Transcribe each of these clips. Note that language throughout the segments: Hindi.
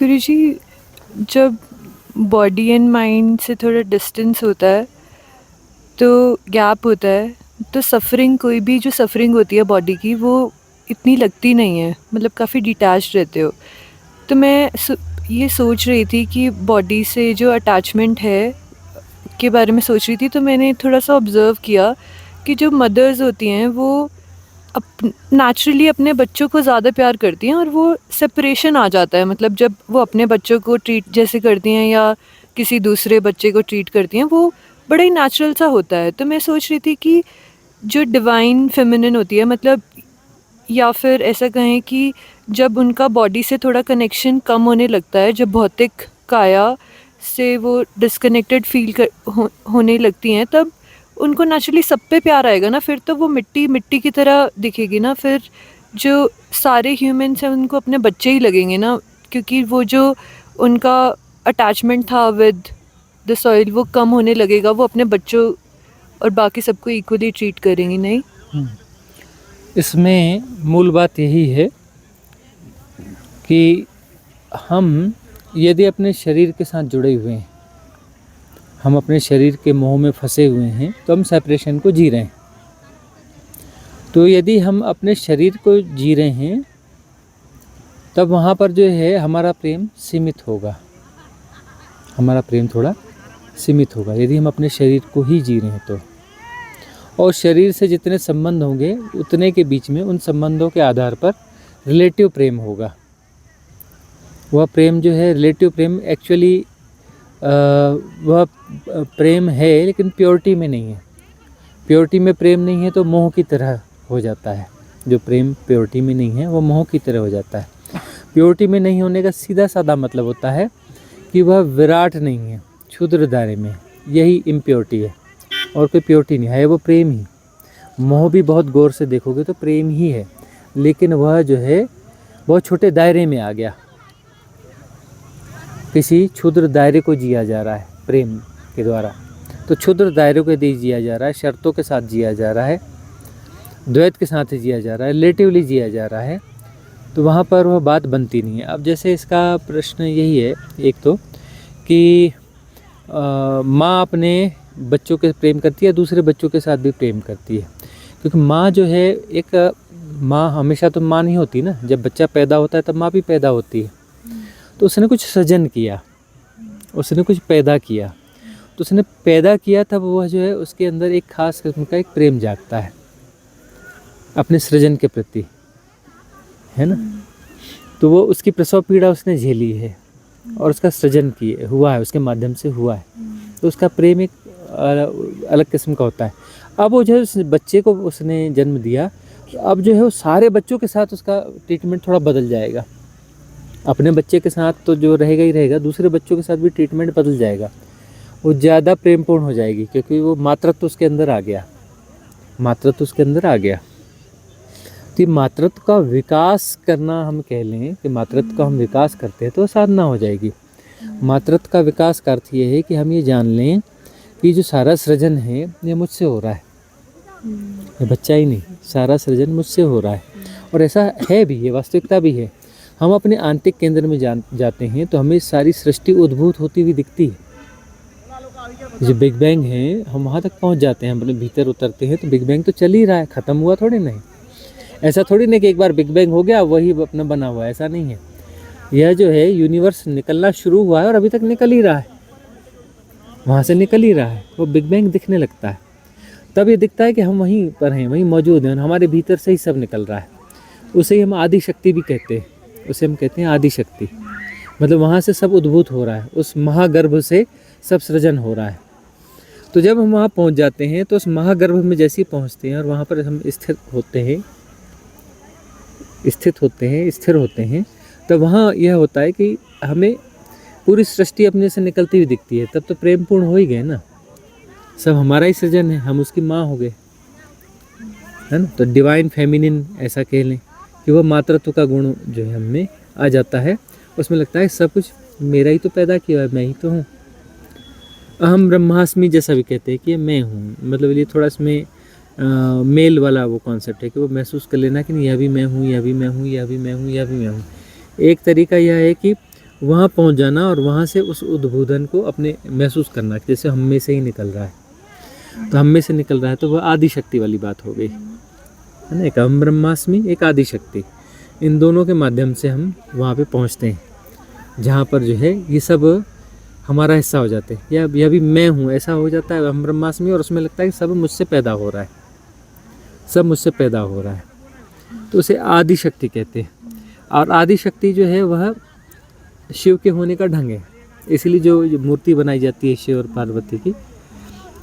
गुरुजी, जब बॉडी एंड माइंड से थोड़ा डिस्टेंस होता है तो गैप होता है, तो सफ़रिंग, कोई भी जो सफ़रिंग होती है बॉडी की, वो इतनी लगती नहीं है, मतलब काफ़ी डिटैच्ड रहते हो। तो मैं ये सोच रही थी कि बॉडी से जो अटैचमेंट है के बारे में सोच रही थी, तो मैंने थोड़ा सा ऑब्ज़र्व किया कि जो मदर्स होती हैं वो नेचुरली अपने बच्चों को ज़्यादा प्यार करती हैं, और वो सेपरेशन आ जाता है, मतलब जब वो अपने बच्चों को ट्रीट जैसे करती हैं या किसी दूसरे बच्चे को ट्रीट करती हैं, वो बड़ा ही नेचुरल सा होता है। तो मैं सोच रही थी कि जो डिवाइन फेमिनिन होती है, मतलब, या फिर ऐसा कहें कि जब उनका बॉडी से थोड़ा कनेक्शन कम होने लगता है, जब भौतिक काया से वो डिस्कनेक्टेड होने लगती हैं, तब उनको नेचुरली सब पे प्यार आएगा ना। फिर तो वो मिट्टी मिट्टी की तरह दिखेगी ना। फिर जो सारे ह्यूमंस हैं उनको अपने बच्चे ही लगेंगे ना, क्योंकि वो जो उनका अटैचमेंट था विद द सॉइल वो कम होने लगेगा। वो अपने बच्चों और बाकी सबको इक्वली ट्रीट करेंगी, नहीं? इसमें मूल बात यही है कि हम यदि अपने शरीर के साथ जुड़े हुए हैं, हम अपने शरीर के मोह में फंसे हुए हैं, तो हम सेपरेशन को जी रहे हैं। तो यदि हम अपने शरीर को जी रहे हैं, तब वहाँ पर जो है हमारा प्रेम सीमित होगा, हमारा प्रेम थोड़ा सीमित होगा यदि हम अपने शरीर को ही जी रहे हैं तो। और शरीर से जितने संबंध होंगे उतने के बीच में उन संबंधों के आधार पर रिलेटिव प्रेम होगा। वह प्रेम जो है रिलेटिव प्रेम एक्चुअली वह प्रेम है, लेकिन प्योरिटी में नहीं है। प्योरिटी में प्रेम नहीं है तो मोह की तरह हो जाता है। जो प्रेम प्योरिटी में नहीं है वो मोह की तरह हो जाता है। प्योरिटी में नहीं होने का सीधा साधा मतलब होता है कि वह विराट नहीं है, क्षुद्र दायरे में, यही इम्प्योरिटी है। और कोई प्योरिटी नहीं है, वो प्रेम ही। मोह भी बहुत गौर से देखोगे तो प्रेम ही है, लेकिन वह जो है बहुत छोटे दायरे में आ गया, किसी क्षुद्र दायरे को जिया जा रहा है प्रेम के द्वारा। तो क्षुद्र दायरे को यदि जिया जा रहा है, शर्तों के साथ जिया जा रहा है, द्वैत के साथ जिया जा रहा है, रिलेटिवली जिया जा रहा है, तो वहाँ पर वह बात बनती नहीं है। अब जैसे इसका प्रश्न यही है एक तो कि माँ अपने बच्चों के प्रेम करती है, दूसरे बच्चों के साथ भी प्रेम करती है। क्योंकि माँ जो है, एक माँ हमेशा तो माँ नहीं होती ना। जब बच्चा पैदा होता है तब माँ भी पैदा होती है। तो उसने कुछ सृजन किया, उसने कुछ पैदा किया, तो उसने पैदा किया, तब वह जो है उसके अंदर एक खास किस्म का एक प्रेम जागता है अपने सृजन के प्रति, है ना। तो वो उसकी प्रसव पीड़ा उसने झेली है और उसका सृजन हुआ है, उसके माध्यम से हुआ है। तो उसका प्रेम एक अलग किस्म का होता है। अब वो जो है उस बच्चे को उसने जन्म दिया, तो अब जो है वो सारे बच्चों के साथ उसका ट्रीटमेंट थोड़ा बदल जाएगा। अपने बच्चे के साथ तो जो रहेगा ही रहेगा, दूसरे बच्चों के साथ भी ट्रीटमेंट बदल जाएगा। वो ज़्यादा प्रेमपूर्ण हो जाएगी, क्योंकि वो मातृत्व उसके अंदर आ गया, मातृत्व उसके अंदर आ गया। तो मातृत्व का विकास करना, हम कह लें कि मातृत्व का हम विकास करते हैं तो साधना हो जाएगी। मातृत्व का विकास का अर्थ ये है कि हम ये जान लें कि जो सारा सृजन है ये मुझसे हो रहा है, ये बच्चा ही नहीं, सारा सृजन मुझसे हो रहा है। और ऐसा है भी, ये वास्तविकता भी है। हम अपने आंतरिक केंद्र में जाते हैं तो हमें सारी सृष्टि उद्भूत होती हुई दिखती है। जो बिग बैंग है, हम वहाँ तक पहुँच जाते हैं, अपने भीतर उतरते हैं तो बिग बैंग तो चल ही रहा है, ख़त्म हुआ थोड़ी नहीं। ऐसा थोड़ी नहीं कि एक बार बिग बैंग हो गया वही अपना बना हुआ है, ऐसा नहीं है। यह जो है यूनिवर्स निकलना शुरू हुआ है और अभी तक निकल ही रहा है, वहाँ से निकल ही रहा है। वो बिग बैंग दिखने लगता है, तब ये दिखता है कि हम वहीं पर हैं, वहीं मौजूद हैं, हमारे भीतर से ही सब निकल रहा है। उसे ही हम आदि शक्ति भी कहते हैं, उसे हम कहते हैं आदि शक्ति। मतलब वहाँ से सब उद्भूत हो रहा है, उस महागर्भ से सब सृजन हो रहा है। तो जब हम वहाँ पहुँच जाते हैं तो उस महागर्भ में जैसे ही पहुँचते हैं और वहाँ पर हम स्थिर होते हैं, स्थिर होते हैं, तब वहाँ यह होता है कि हमें पूरी सृष्टि अपने से निकलती हुई दिखती है। तब तो प्रेम पूर्ण हो ही गए ना, सब हमारा ही सृजन है, हम उसकी माँ हो गए, है ना। तो डिवाइन फेमिनिन ऐसा कह लें कि वह मातृत्व का गुण जो है हमें आ जाता है। उसमें लगता है सब कुछ मेरा ही तो पैदा किया है, मैं ही तो हूँ। अहम ब्रह्मास्मि जैसा भी कहते हैं कि मैं हूँ, मतलब ये थोड़ा इसमें मेल वाला वो कॉन्सेप्ट है कि वो महसूस कर लेना कि नहीं, यह भी मैं हूँ, यह भी मैं हूँ, यह भी मैं हूँ, यह भी मैं हूँ। एक तरीका यह है कि वहाँ पहुँच जाना और वहाँ से उस उद्बोधन को अपने महसूस करना, जैसे हम में से ही निकल रहा है। तो हम में से निकल रहा है तो वह आदि शक्ति वाली बात हो गई, है ना। एक अहम ब्रह्मास्मि, एक आदि शक्ति, इन दोनों के माध्यम से हम वहाँ पे पहुँचते हैं, जहाँ पर जो है ये सब हमारा हिस्सा हो जाते हैं। या भी मैं हूँ ऐसा हो जाता है अहम ब्रह्मास्मि, और उसमें लगता है कि सब मुझसे पैदा हो रहा है, सब मुझसे पैदा हो रहा है। तो उसे आदि शक्ति कहते हैं। और आदि शक्ति जो है वह शिव के होने का ढंग है। इसलिए जो मूर्ति बनाई जाती है शिव और पार्वती की,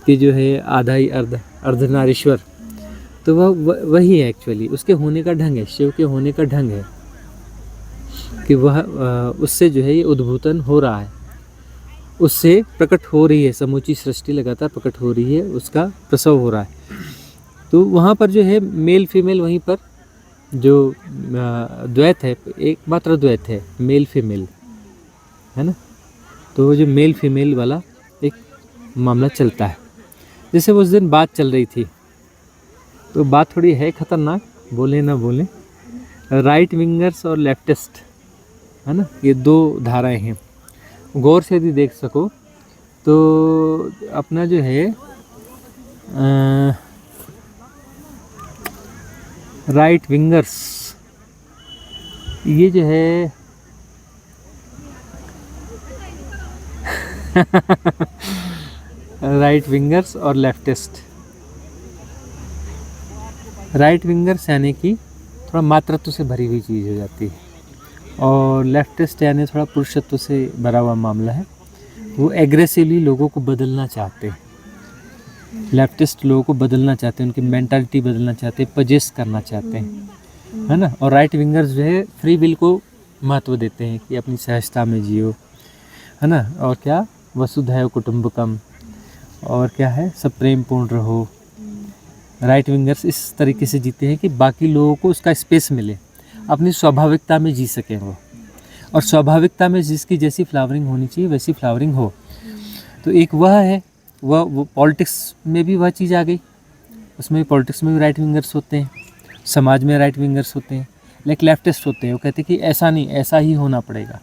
कि जो है आधा ही अर्धनारीश्वर, तो वह वही है एक्चुअली, उसके होने का ढंग है, शिव के होने का ढंग है कि वह उससे जो है ये उद्भूतन हो रहा है, उससे प्रकट हो रही है, समूची सृष्टि लगातार प्रकट हो रही है, उसका प्रसव हो रहा है। तो वहाँ पर जो है मेल फीमेल, वहीं पर जो द्वैत है, एक मात्र द्वैत है, मेल फीमेल, है ना। तो जो मेल फीमेल वाला एक मामला चलता है। जैसे उस दिन बात चल रही थी, तो बात थोड़ी है खतरनाक, बोले ना बोले, राइट विंगर्स और लेफ्टिस्ट, है ना, ये दो धाराएं हैं। गौर से यदि देख सको तो अपना जो है राइट विंगर्स, ये जो है राइट विंगर्स और लेफ्टिस्ट। राइट विंगर्स यानी कि थोड़ा मातृत्व से भरी हुई चीज़ हो जाती है, और लेफ्टिस्ट यानी थोड़ा पुरुषत्व से भरा हुआ मामला है। वो एग्रेसिवली लोगों को बदलना चाहते हैं। लेफ्टिस्ट लोगों को बदलना चाहते हैं, उनकी मेंटालिटी बदलना चाहते हैं, पजेस करना चाहते हैं, है ना। और राइट विंगर्स जो है फ्री विल को महत्व देते हैं कि अपनी सहजता में जियो, है ना। और क्या, वसुधैव कुटुंबकम, और क्या है, सब प्रेम पूर्ण रहो। राइट विंगर्स इस तरीके से जीते हैं कि बाकी लोगों को उसका स्पेस मिले, अपनी स्वाभाविकता में जी सकें वो, और स्वाभाविकता में जिसकी जैसी फ्लावरिंग होनी चाहिए वैसी फ्लावरिंग हो। तो एक वह है, वह पॉलिटिक्स में भी वह चीज़ आ गई, उसमें भी पॉलिटिक्स में भी राइट विंगर्स होते हैं, समाज में राइट विंगर्स होते हैं, लेकिन लेफ्टिस्ट होते हैं, वो कहते हैं कि ऐसा नहीं, ऐसा ही होना पड़ेगा,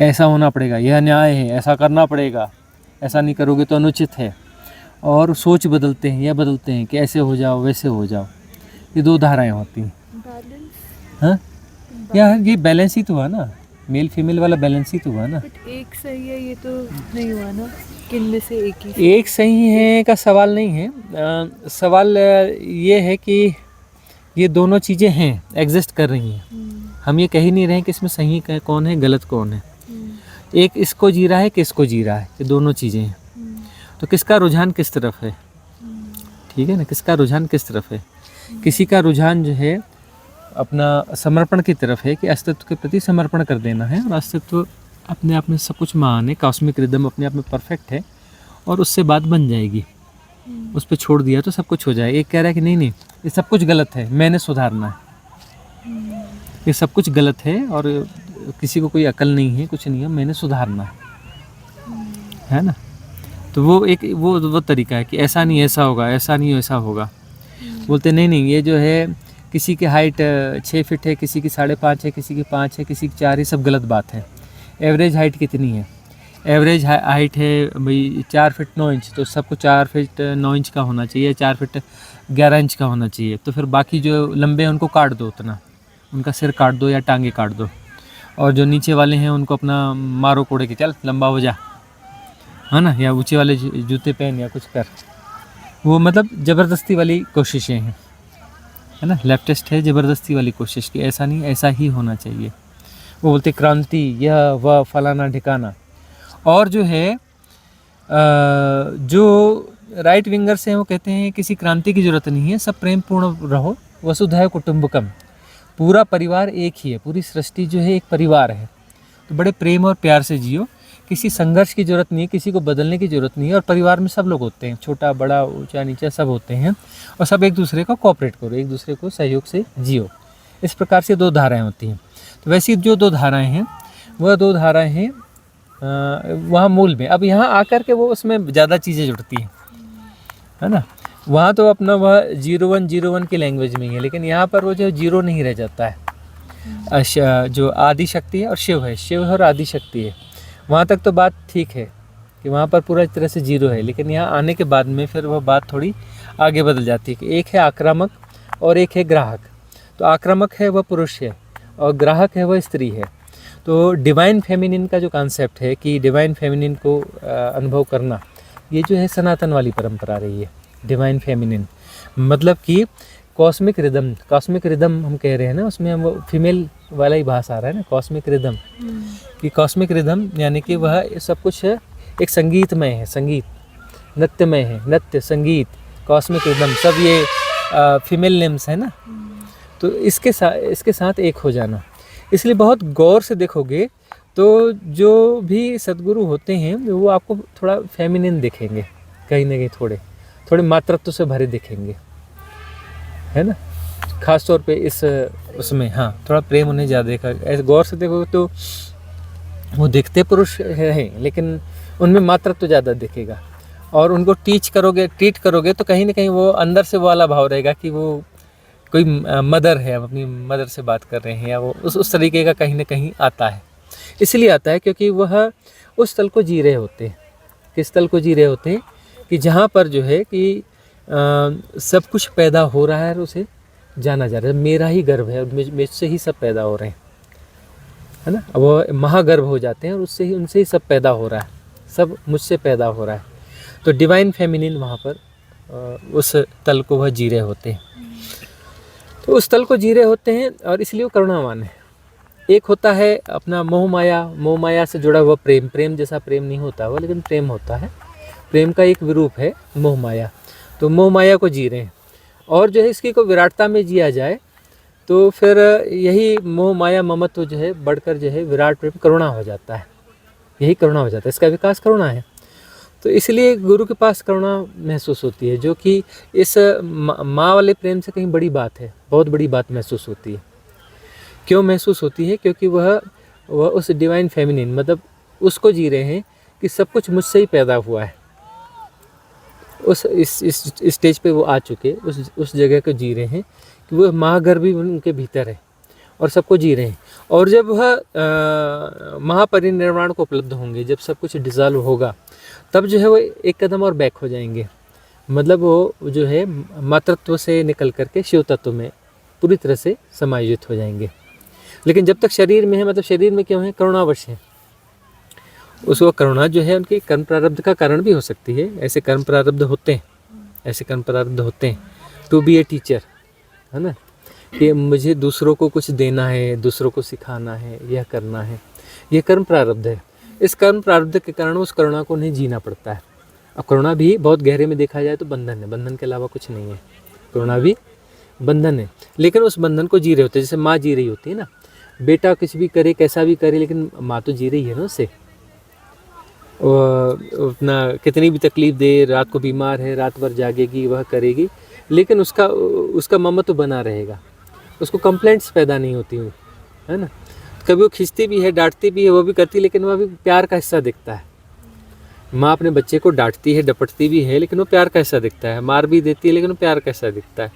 ऐसा होना पड़ेगा, यह न्याय है, ऐसा करना पड़ेगा, ऐसा नहीं करोगे तो अनुचित है। और सोच बदलते हैं या बदलते हैं कि ऐसे हो जाओ वैसे हो जाओ। ये दो धाराएं होती हैं। हाँ, यार ये बैलेंस ही तो हुआ ना, मेल फीमेल वाला बैलेंस ही तो हुआ ना। बट एक सही है ये तो नहीं हुआ ना, किन में से एक ही एक सही है का सवाल नहीं है। सवाल ये है कि ये दोनों चीज़ें हैं, एग्जिस्ट कर रही हैं। हम ये कह ही नहीं रहे कि इसमें सही कौन है, गलत कौन है। एक इसको जी रहा है कि इसको जी रहा है, ये दोनों चीज़ें हैं। तो किसका रुझान किस तरफ है, ठीक है ना, किसका रुझान किस तरफ है। किसी का रुझान जो है अपना समर्पण की तरफ है, कि अस्तित्व के प्रति समर्पण कर देना है, और अस्तित्व अपने आप में सब कुछ महान है, कॉस्मिक रिदम अपने आप में परफेक्ट है, और उससे बात बन जाएगी, उस पर छोड़ दिया तो सब कुछ हो जाए। एक कह रहा है कि नहीं नहीं, ये सब कुछ गलत है, मैंने सुधारना है, ये सब कुछ गलत है और किसी को कोई अकल नहीं है, कुछ नहीं है, मैंने सुधारना है ना। तो वो एक वो तरीका है कि ऐसा नहीं ऐसा होगा, ऐसा नहीं ऐसा होगा। बोलते नहीं नहीं, ये जो है किसी की हाइट 6 फीट है, किसी की 5.5 है, किसी की 5 है, किसी की 4 है, सब गलत बात है। एवरेज हाइट कितनी है, एवरेज हाइट है भाई 4 फीट 9 इंच, तो सबको 4 फीट 9 इंच का होना चाहिए, 4 फीट 11 इंच का होना चाहिए। तो फिर बाकी जो लंबे हैं उनको काट दो, उतना उनका सिर काट दो या टांगे काट दो, और जो नीचे वाले हैं उनको अपना मारो कोड़े के, चल लंबा हो जा, है ना, या ऊँचे वाले जूते पहन या कुछ कर। वो मतलब ज़बरदस्ती वाली कोशिशें हैं, है ना। लेफ्टिस्ट है ज़बरदस्ती वाली कोशिश की ऐसा नहीं, ऐसा ही होना चाहिए। वो बोलते क्रांति, यह वह फलाना ठिकाना। और जो है जो राइट विंगर्स हैं वो कहते हैं किसी क्रांति की ज़रूरत नहीं है, सब प्रेम पूर्ण रहो, वसुधैव कुटुंबकम, पूरा परिवार एक ही है, पूरी सृष्टि जो है एक परिवार है, तो बड़े प्रेम और प्यार से जियो, किसी संघर्ष की ज़रूरत नहीं है, किसी को बदलने की ज़रूरत नहीं है। और परिवार में सब लोग होते हैं, छोटा बड़ा ऊंचा नीचा सब होते हैं, और सब एक दूसरे को कोऑपरेट करो, एक दूसरे को सहयोग से जियो। इस प्रकार से दो धाराएं होती हैं। तो वैसी जो दो धाराएं हैं वह दो धाराएं हैं वहाँ मूल में। अब यहाँ आकर के वो उसमें ज़्यादा चीज़ें जुड़ती हैं, है ना। वहाँ तो अपना वह 0101 की लैंग्वेज में ही है, लेकिन यहाँ पर वो जो 0 नहीं रह जाता है, जो आदि शक्ति है और शिव है, शिव है और आदि शक्ति है, वहाँ तक तो बात ठीक है कि वहाँ पर पूरा तरह से जीरो है। लेकिन यहाँ आने के बाद में फिर वह बात थोड़ी आगे बदल जाती है कि एक है आक्रामक और एक है ग्राहक। तो आक्रामक है वह पुरुष है और ग्राहक है वह स्त्री है। तो डिवाइन फेमिनिन का जो कॉन्सेप्ट है कि डिवाइन फेमिनिन को अनुभव करना, ये जो है सनातन वाली परंपरा रही है। डिवाइन फेमिनिन मतलब कि कॉस्मिक रिदम हम कह रहे हैं ना, उसमें हम फीमेल वाला ही भास आ रहा है ना, कॉस्मिक रिदम। कि कॉस्मिक रिदम यानी कि वह सब कुछ एक संगीतमय है, संगीत नृत्यमय है, नृत्य संगीत कॉस्मिक रिदम सब ये फीमेल नेम्स है ना। तो इसके साथ एक हो जाना। इसलिए बहुत गौर से देखोगे तो जो भी सद्गुरु होते हैं वो आपको थोड़ा फेमिनिन दिखेंगे, कहीं ना कहीं थोड़े मातृत्व से भरे दिखेंगे, है ना। खास तौर पे इस उसमें हाँ थोड़ा प्रेम उन्हें ज़्यादा देखा। ऐसे गौर से देखोगे तो वो दिखते पुरुष हैं लेकिन उनमें मातृत्व ज़्यादा दिखेगा। और उनको ट्रीट करोगे तो कहीं ना कहीं वो अंदर से वो वाला भाव रहेगा कि वो कोई मदर है, अपनी मदर से बात कर रहे हैं, या वो उस तरीके का कहीं ना कहीं आता है। इसलिए आता है क्योंकि वह उस स्थल को जी रहे होते हैं। किस स्थल को जी रहे होते हैं कि जहाँ पर जो है कि सब कुछ पैदा हो रहा है और उसे जाना जा रहा है। मेरा ही गर्भ है और मुझसे ही सब पैदा हो रहे हैं, है ना। वो महागर्भ हो जाते हैं और उनसे ही सब पैदा हो रहा है, सब मुझसे पैदा हो रहा है। तो डिवाइन फेमिनिन वहाँ पर उस तल को वह जी रहे होते हैं। तो उस तल को जी रहे होते हैं और इसलिए वो करुणावान है। एक होता है अपना मोह माया से जुड़ा हुआ प्रेम जैसा प्रेम नहीं होता वो, लेकिन प्रेम होता है। प्रेम का एक विरूप है मोह माया। तो मोह माया को जी रहे हैं। और जो है इसकी को विराटता में जिया जाए तो फिर यही मोह माया ममत्व जो है बढ़कर जो है विराट प्रेम करुणा हो जाता है। यही करुणा हो जाता है, इसका विकास करुणा है। तो इसलिए गुरु के पास करुणा महसूस होती है, जो कि इस माँ वाले प्रेम से कहीं बड़ी बात है, बहुत बड़ी बात महसूस होती है। क्यों महसूस होती है? क्योंकि वह उस डिवाइन फेमिनिन मतलब उसको जी रहे हैं कि सब कुछ मुझसे ही पैदा हुआ है। उस इस स्टेज पे वो आ चुके, उस जगह को जी रहे हैं कि वो महागर्भ भी उनके भीतर है और सबको जी रहे हैं। और जब वह महापरिनिर्वाण को उपलब्ध होंगे, जब सब कुछ डिज़ॉल्व होगा, तब जो है वो एक कदम और बैक हो जाएंगे। मतलब वो जो है मातृत्व से निकल करके शिव तत्व में पूरी तरह से समायोजित हो जाएंगे। लेकिन जब तक शरीर में है, मतलब शरीर में क्यों है? करुणावश है। उसको करुणा जो है उनके कर्म प्रारब्ध का कारण भी हो सकती है। ऐसे कर्म प्रारब्ध होते हैं टू बी ए टीचर, है ना, कि मुझे दूसरों को कुछ देना है, दूसरों को सिखाना है, यह करना है, यह कर्म प्रारब्ध है। इस कर्म प्रारब्ध के कारण उस करुणा को नहीं जीना पड़ता है। अब करुणा भी बहुत गहरे में देखा जाए तो बंधन है, बंधन के अलावा कुछ नहीं है। करुणा भी बंधन है, लेकिन उस बंधन को जी रहे होते हैं। जैसे माँ जी रही होती है ना, बेटा कुछ भी करे, कैसा भी करे, लेकिन माँ तो जी रही है ना उससे। अपना कितनी भी तकलीफ दे, रात को बीमार है, रात भर जागेगी, वह करेगी, लेकिन उसका ममत्व बना रहेगा। उसको कंप्लेंट्स पैदा नहीं होती, है ना। कभी वो खींचती भी है, डांटती भी है, वो भी करती, लेकिन वह भी प्यार का हिस्सा दिखता है। माँ अपने बच्चे को डांटती है, डपटती भी है, लेकिन वो प्यार का हिस्सा दिखता है। मार भी देती है, लेकिन वो प्यार का हिस्सा दिखता है।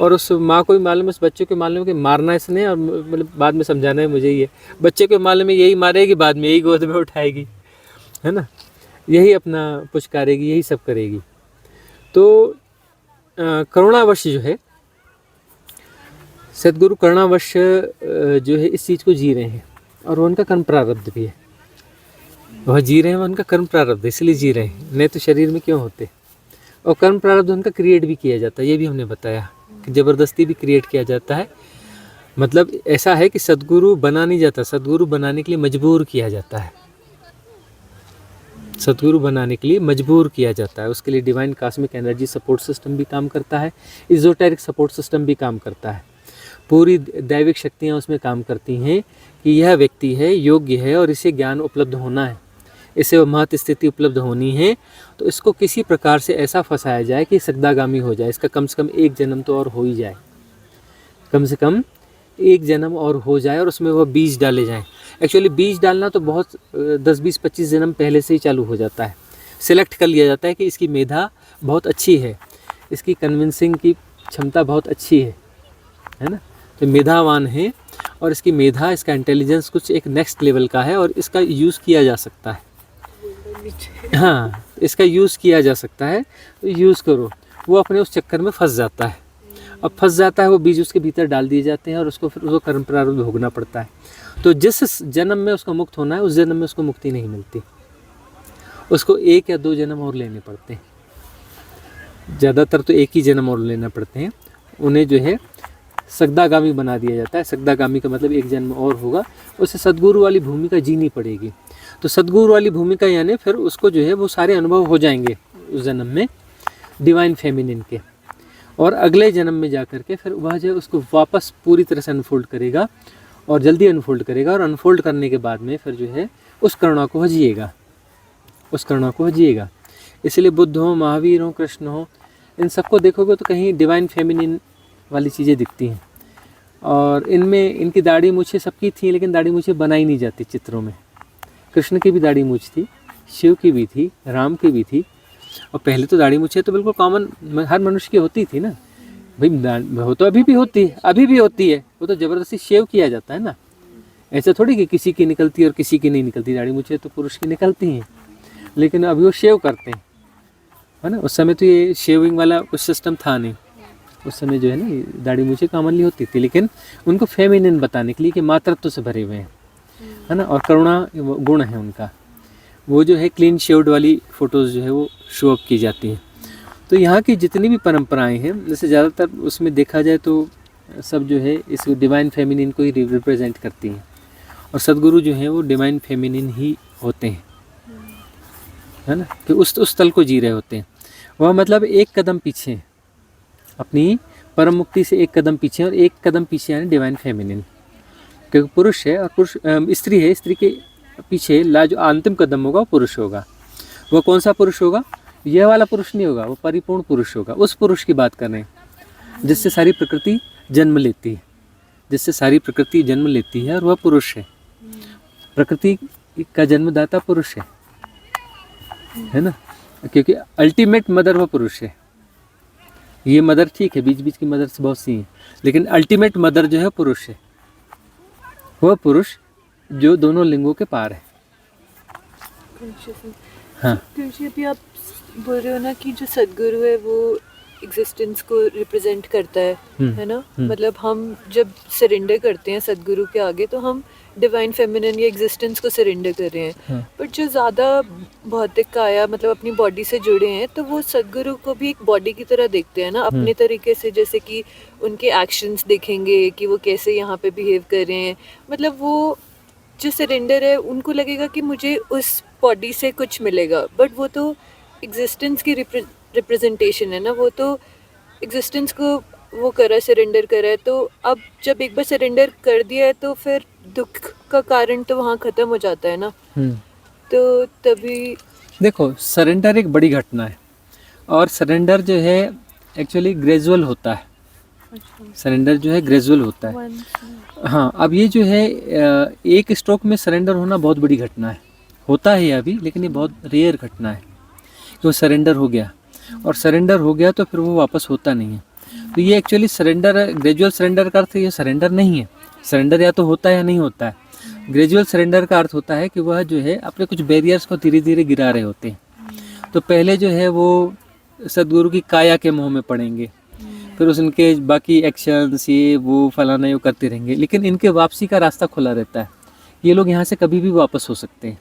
और उस माँ को भी मालूम है, उस बच्चे को मालूम है कि मारना इसने और मतलब बाद में समझाना है मुझे ही है। बच्चे को मालूम है यही मारेगी, बाद में यही गोद में उठाएगी, है ना, यही अपना पुचकारेगी, यही सब करेगी। तो करुणावश जो है सद्गुरु करुणावश जो है इस चीज़ को जी रहे हैं। और वो उनका कर्म प्रारब्ध भी है, वह जी रहे हैं, उनका कर्म प्रारब्ध इसलिए जी रहे हैं, नहीं तो शरीर में क्यों होते। और कर्म प्रारब्ध उनका क्रिएट भी किया जाता है, ये भी हमने बताया कि ज़बरदस्ती भी क्रिएट किया जाता है। मतलब ऐसा है कि सद्गुरु बना नहीं जाता, सद्गुरु बनाने के लिए मजबूर किया जाता है। सद्गुरु बनाने के लिए मजबूर किया जाता है। उसके लिए divine cosmic energy support system भी काम करता है, इजोटेरिक सपोर्ट सिस्टम भी काम करता है। पूरी दैविक शक्तियाँ उसमें काम करती हैं कि यह व्यक्ति है, योग्य है और इसे ज्ञान उपलब्ध होना है, इसे महत स्थिति उपलब्ध होनी है। तो इसको किसी प्रकार से ऐसा फंसाया जाए कि सगदागामी हो जाए, इसका कम से कम एक जन्म तो और हो ही जाए, कम से कम एक जन्म और हो जाए, और उसमें वह बीज डाले जाएं। एक्चुअली बीज डालना तो बहुत 10, 20, 25 जन्म पहले से ही चालू हो जाता है। सिलेक्ट कर लिया जाता है कि इसकी मेधा बहुत अच्छी है, इसकी कन्विंसिंग की क्षमता बहुत अच्छी है ना, तो मेधावान है, और इसकी मेधा, इसका इंटेलिजेंस कुछ एक नेक्स्ट लेवल का है और इसका यूज़ किया जा सकता है। हाँ, इसका यूज़ किया जा सकता है, तो यूज़ करो। वो अपने उस चक्कर में फंस जाता है। अब फंस जाता है, वो बीज उसके भीतर डाल दिए जाते हैं और उसको फिर उसको कर्म प्रारब्ध भोगना पड़ता है। तो जिस जन्म में उसको मुक्त होना है, उस जन्म में उसको मुक्ति नहीं मिलती, उसको 1 या 2 जन्म और लेने पड़ते हैं। ज़्यादातर तो 1 ही जन्म और लेना पड़ते हैं। उन्हें जो है सगदागामी बना दिया जाता है। सगदागामी का मतलब 1 जन्म और होगा, उसे सद्गुरु वाली भूमिका जीनी पड़ेगी। तो सद्गुरु वाली भूमिका यानी फिर उसको जो है वो सारे अनुभव हो जाएंगे उस जन्म में डिवाइन फेमिनिन के, और अगले जन्म में जा कर के फिर वह जो है उसको वापस पूरी तरह से अनफोल्ड करेगा और जल्दी अनफोल्ड करेगा, और अनफोल्ड करने के बाद में फिर जो है उस करुणा को जिएगा, उस करुणा को जिएगा। इसलिए बुद्ध हो, महावीर हो, कृष्ण हो, इन सबको देखोगे तो कहीं डिवाइन फेमिनिन वाली चीज़ें दिखती हैं। और इनमें इनकी दाढ़ी मूछें सबकी थी, लेकिन दाढ़ी मूछें बनाई नहीं जाती चित्रों में। कृष्ण की भी दाढ़ी मूछ थी, शिव की भी थी, राम की भी थी। और पहले तो दाढ़ी मूछें तो बिल्कुल कॉमन हर मनुष्य की होती थी ना भाई। वो तो अभी भी होती है, अभी भी होती है। वो तो ज़बरदस्ती शेव किया जाता है ना, ऐसा थोड़ी कि किसी की निकलती है और किसी की नहीं निकलती। दाढ़ी मूछें तो पुरुष की निकलती हैं, लेकिन अभी वो शेव करते हैं, है ना। उस समय तो ये शेविंग वाला कुछ सिस्टम था नहीं। उस समय जो है ना दाढ़ी मूछें कॉमनली होती थी, लेकिन उनको फेमिनिन बताने के लिए कि मातृत्व से भरे हुए हैं, है ना, और करुणा गुण है उनका। वो जो है क्लीन शेव्ड वाली फ़ोटोज़ जो है वो शो अप की जाती हैं। तो यहाँ की जितनी भी परंपराएं हैं, जैसे ज़्यादातर उसमें देखा जाए तो सब जो है इस डिवाइन फेमिनिन को ही रिप्रेजेंट करती हैं, और सद्गुरु जो हैं वो डिवाइन फेमिनिन ही होते हैं, है ना, कि उस तल को जी रहे होते हैं। वह मतलब 1 कदम पीछे हैं, अपनी परम मुक्ति से 1 कदम पीछे, और 1 कदम पीछे यानी डिवाइन फेमिनिन। क्योंकि पुरुष है और पुरुष स्त्री है, स्त्री के पीछे जो अंतिम कदम होगा वो पुरुष होगा। वो कौन सा पुरुष होगा? यह वाला पुरुष नहीं होगा, वो परिपूर्ण पुरुष होगा। उस पुरुष की बात कर रहे हैं जिससे सारी प्रकृति जन्म लेती है, जिससे सारी प्रकृति जन्म लेती है, और वह पुरुष है। प्रकृति का जन्मदाता पुरुष है ना, क्योंकि अल्टीमेट मदर वह पुरुष है। ये मदर ठीक है, बीच बीच की मदर से बहुत सी हैं, लेकिन अल्टीमेट मदर जो है पुरुष है। वह पुरुष जो दोनों लिंगों के पार है। हाँ, क्योंकि अभी आप बोल रहे हो ना कि जो सद्गुरु है वो एग्जिस्टेंस को रिप्रेजेंट करता है ना। मतलब हम जब सरेंडर करते हैं सद्गुरु के आगे, तो हम डिवाइन फेमिनिन या एग्जिस्टेंस को सरेंडर कर रहे हैं। बट जो ज़्यादा भौतिक काया मतलब अपनी बॉडी से जुड़े हैं, तो वो सद्गुरु को भी एक बॉडी की तरह देखते हैं ना, अपने तरीके से। जैसे कि उनके एक्शंस देखेंगे कि वो कैसे यहाँ पे बिहेव कर रहे हैं। मतलब वो जो सरेंडर है, उनको लगेगा कि मुझे उस बॉडी से कुछ मिलेगा, बट वो तो एग्जिस्टेंस की रिप्रेजेंटेशन है ना। वो तो एग्जिस्टेंस को वो करा, सरेंडर करा है। तो अब जब एक बार सरेंडर कर दिया है, तो फिर दुख का कारण तो वहाँ ख़त्म हो जाता है ना। तो तभी देखो, सरेंडर एक बड़ी घटना है, और सरेंडर जो है एक्चुअली ग्रेजुअल होता है। सरेंडर जो है ग्रेजुअल होता है। हाँ, अब ये जो है एक स्ट्रोक में सरेंडर होना बहुत बड़ी घटना है। होता है अभी, लेकिन ये बहुत रेयर घटना है कि वो सरेंडर हो गया, और सरेंडर हो गया तो फिर वो वापस होता नहीं है। तो ये एक्चुअली सरेंडर, ग्रेजुअल सरेंडर का अर्थ ये सरेंडर नहीं है। सरेंडर या तो होता है या नहीं होता है। ग्रेजुअल सरेंडर का अर्थ होता है कि वह जो है अपने कुछ बैरियर्स को धीरे धीरे गिरा रहे होते हैं। तो पहले जो है वो सद्गुरु की काया के मोह में पड़ेंगे, फिर उनके बाकी एक्शंस ये वो फलाना ये करते रहेंगे, लेकिन इनके वापसी का रास्ता खुला रहता है। ये लोग यहाँ से कभी भी वापस हो सकते हैं।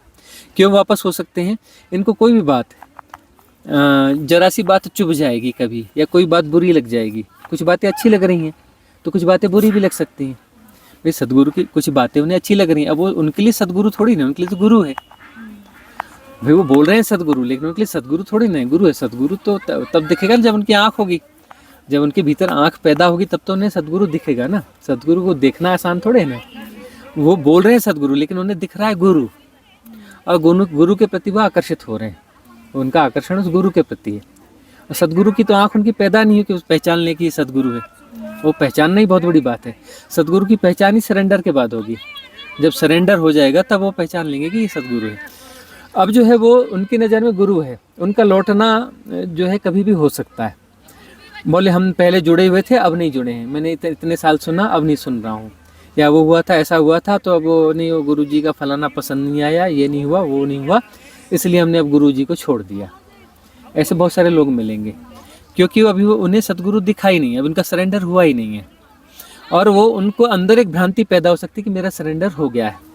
क्यों वापस हो सकते हैं? इनको कोई भी बात, जरा सी बात चुभ जाएगी कभी, या कोई बात बुरी लग जाएगी। कुछ बातें अच्छी लग रही हैं तो कुछ बातें बुरी भी लग सकती हैं। भाई सद्गुरु की कुछ बातें उन्हें अच्छी लग रही हैं, अब वो उनके लिए सद्गुरु थोड़ी ना, उनके लिए तो गुरु है। भाई वो बोल रहे हैं सद्गुरु, लेकिन उनके लिए सद्गुरु थोड़ी ना है, गुरु है। सद्गुरु तो तब दिखेगा जब उनकी आँख होगी, जब उनके भीतर आँख पैदा होगी, तब तो उन्हें सद्गुरु दिखेगा ना। सद्गुरु को देखना आसान थोड़े है ना। वो बोल रहे हैं सद्गुरु, लेकिन उन्हें दिख रहा है गुरु, और गुरु के प्रति वो आकर्षित हो रहे हैं। उनका आकर्षण उस गुरु के प्रति है। और सद्गुरु की तो आँख उनकी पैदा नहीं हो कि पहचान ले कि ये सद्गुरु है। वो पहचानना ही बहुत बड़ी बात है। सद्गुरु की पहचान ही सरेंडर के बाद होगी। जब सरेंडर हो जाएगा तब वो पहचान लेंगे कि ये सद्गुरु है। अब जो है वो उनकी नज़र में गुरु है। उनका लौटना जो है कभी भी हो सकता है। बोले हम पहले जुड़े हुए थे, अब नहीं जुड़े हैं, मैंने इतने साल सुना, अब नहीं सुन रहा हूँ, या वो हुआ था, ऐसा हुआ था, तो अब वो नहीं, वो गुरुजी का फलाना पसंद नहीं आया, ये नहीं हुआ, वो नहीं हुआ, इसलिए हमने अब गुरुजी को छोड़ दिया। ऐसे बहुत सारे लोग मिलेंगे, क्योंकि वो अभी वो उन्हें सदगुरु दिखा ही नहीं है, अब उनका सरेंडर हुआ ही नहीं है, और वो उनको अंदर एक भ्रांति पैदा हो सकती है कि मेरा सरेंडर हो गया है।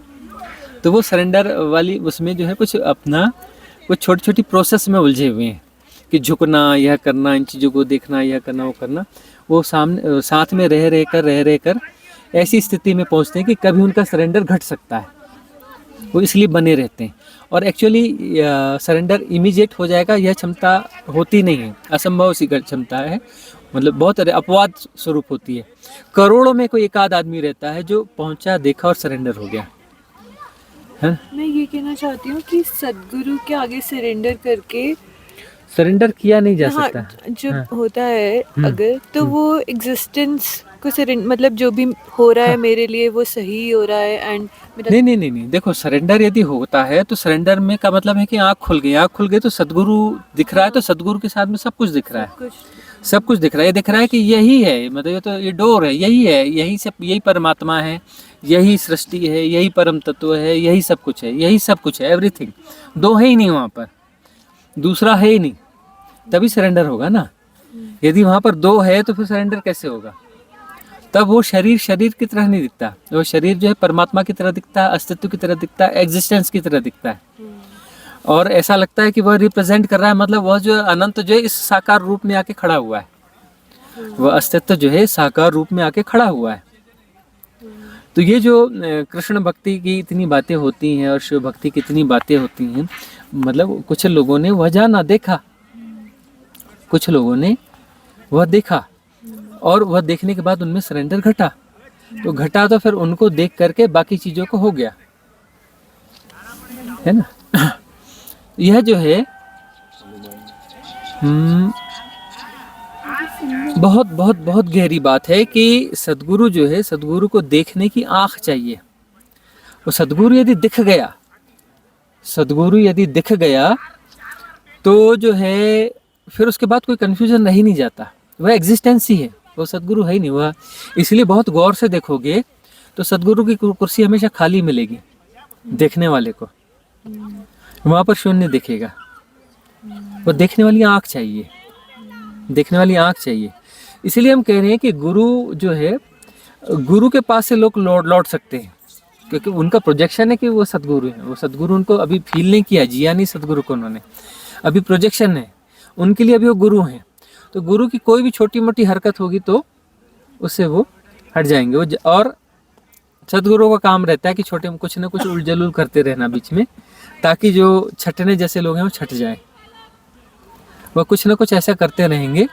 तो वो सरेंडर वाली उसमें जो है कुछ अपना कुछ छोटी छोटी प्रोसेस में उलझे हुए हैं कि झुकना, यह करना, इन चीज़ों को देखना, यह करना, वो करना। वो सामने साथ में रह कर ऐसी स्थिति में पहुंचते हैं कि कभी उनका सरेंडर घट सकता है, वो इसलिए बने रहते हैं। और एक्चुअली सरेंडर इमीडिएट हो जाएगा यह क्षमता होती नहीं है, असंभव सी क्षमता है, मतलब बहुत अपवाद स्वरूप होती है। करोड़ों में कोई एक आध आदमी रहता है जो पहुंचा, देखा और सरेंडर हो गया है। मैं ये कहना चाहती हूँ कि सदगुरु के आगे सरेंडर करके सरेंडर किया नहीं जा हाँ, सकता। जब हाँ। होता है अगर, तो वो एग्जिस्टेंस को मतलब जो भी हो रहा है मेरे लिए वो सही हो रहा है, एंड मेरा नहीं, देखो, सरेंडर यदि होता है तो सरेंडर में का मतलब है कि आँख खुल गई तो सदगुरु दिख रहा है, तो सदगुरु के साथ में सब कुछ दिख रहा है, कुछ सब कुछ दिख रहा है। ये दिख रहा है कि यही है, मतलब ये डोर है, यही है, यही से यही परमात्मा है, यही सृष्टि है, यही परम तत्व है, यही सब कुछ है, यही सब कुछ है, एवरीथिंग। दो है ही नहीं वहाँ पर, दूसरा है ही नहीं, तभी सरेंडर होगा ना। यदि वहाँ पर दो है तो फिर सरेंडर कैसे होगा? तब वो शरीर की तरह नहीं दिखता, वो शरीर जो है परमात्मा की तरह दिखता है, अस्तित्व की तरह दिखता है, एग्जिस्टेंस की तरह दिखता है, और ऐसा लगता है कि वह रिप्रेजेंट कर रहा है, मतलब वह जो अनंत जो है इस साकार रूप में आके खड़ा हुआ है, वह अस्तित्व जो है साकार रूप में आके खड़ा हुआ है। तो ये जो कृष्ण भक्ति की इतनी बातें होती हैं और शिव भक्ति की इतनी बातें होती हैं, मतलब कुछ लोगों ने वह जाना, देखा, कुछ लोगों ने वह देखा, और वह देखने के बाद उनमें सरेंडर घटा, तो घटा तो फिर उनको देख करके बाकी चीज़ों को हो गया, है ना। यह जो है बहुत बहुत बहुत गहरी बात है कि सदगुरु जो है, सदगुरु को देखने की आँख चाहिए। वो सदगुरु यदि दिख गया, सदगुरु यदि दिख गया तो जो है फिर उसके बाद कोई कन्फ्यूजन रह ही नहीं जाता, वह एग्जिस्टेंस ही है, वो सदगुरु है ही नहीं वह। इसलिए बहुत गौर से देखोगे तो सदगुरु की कुर्सी हमेशा खाली मिलेगी देखने वाले को, वहाँ पर शून्य दिखेगा। वो देखने वाली आँख चाहिए, देखने वाली आँख चाहिए। इसीलिए हम कह रहे हैं कि गुरु जो है, गुरु के पास से लोग लौट सकते हैं, क्योंकि उनका प्रोजेक्शन है कि वो सदगुरु है। वो सदगुरु उनको अभी फील नहीं किया, जिया नहीं सदगुरु को उन्होंने, अभी प्रोजेक्शन है उनके लिए, अभी वो गुरु हैं। तो गुरु की कोई भी छोटी मोटी हरकत होगी तो उससे वो हट जाएंगे। वो और सदगुरु का काम रहता है कि छोटे कुछ ना कुछ उलझुल करते रहना बीच में, ताकि जो छटने जैसे लोग हैं वो छट जाएं। वह कुछ ना कुछ ऐसा करते रहेंगे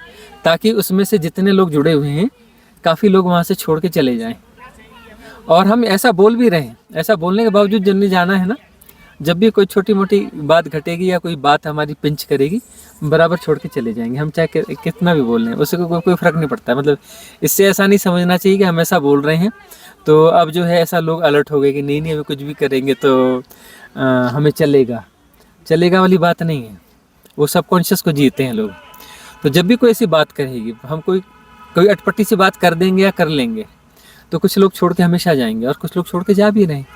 ताकि उसमें से जितने लोग जुड़े हुए हैं, काफ़ी लोग वहाँ से छोड़ के चले जाएं। और हम ऐसा बोल भी रहे हैं, ऐसा बोलने के बावजूद जिन्हें जाना है ना, जब भी कोई छोटी मोटी बात घटेगी या कोई बात हमारी पिंच करेगी, बराबर छोड़ के चले जाएंगे, हम चाहे कितना भी बोल रहे हैं, उससे कोई फ़र्क नहीं पड़ता। मतलब इससे ऐसा नहीं समझना चाहिए कि हम ऐसा बोल रहे हैं तो अब जो है ऐसा लोग अलर्ट हो गए कि नहीं अभी कुछ भी करेंगे तो हमें चलेगा वाली बात नहीं है। वो सबकॉन्शियस को जीते हैं लोग। तो जब भी कोई ऐसी बात करेगी, हम कोई अटपटी सी बात कर देंगे या कर लेंगे, तो कुछ लोग छोड़ के हमेशा जाएंगे, और कुछ लोग छोड़ के जा भी रहे हैं,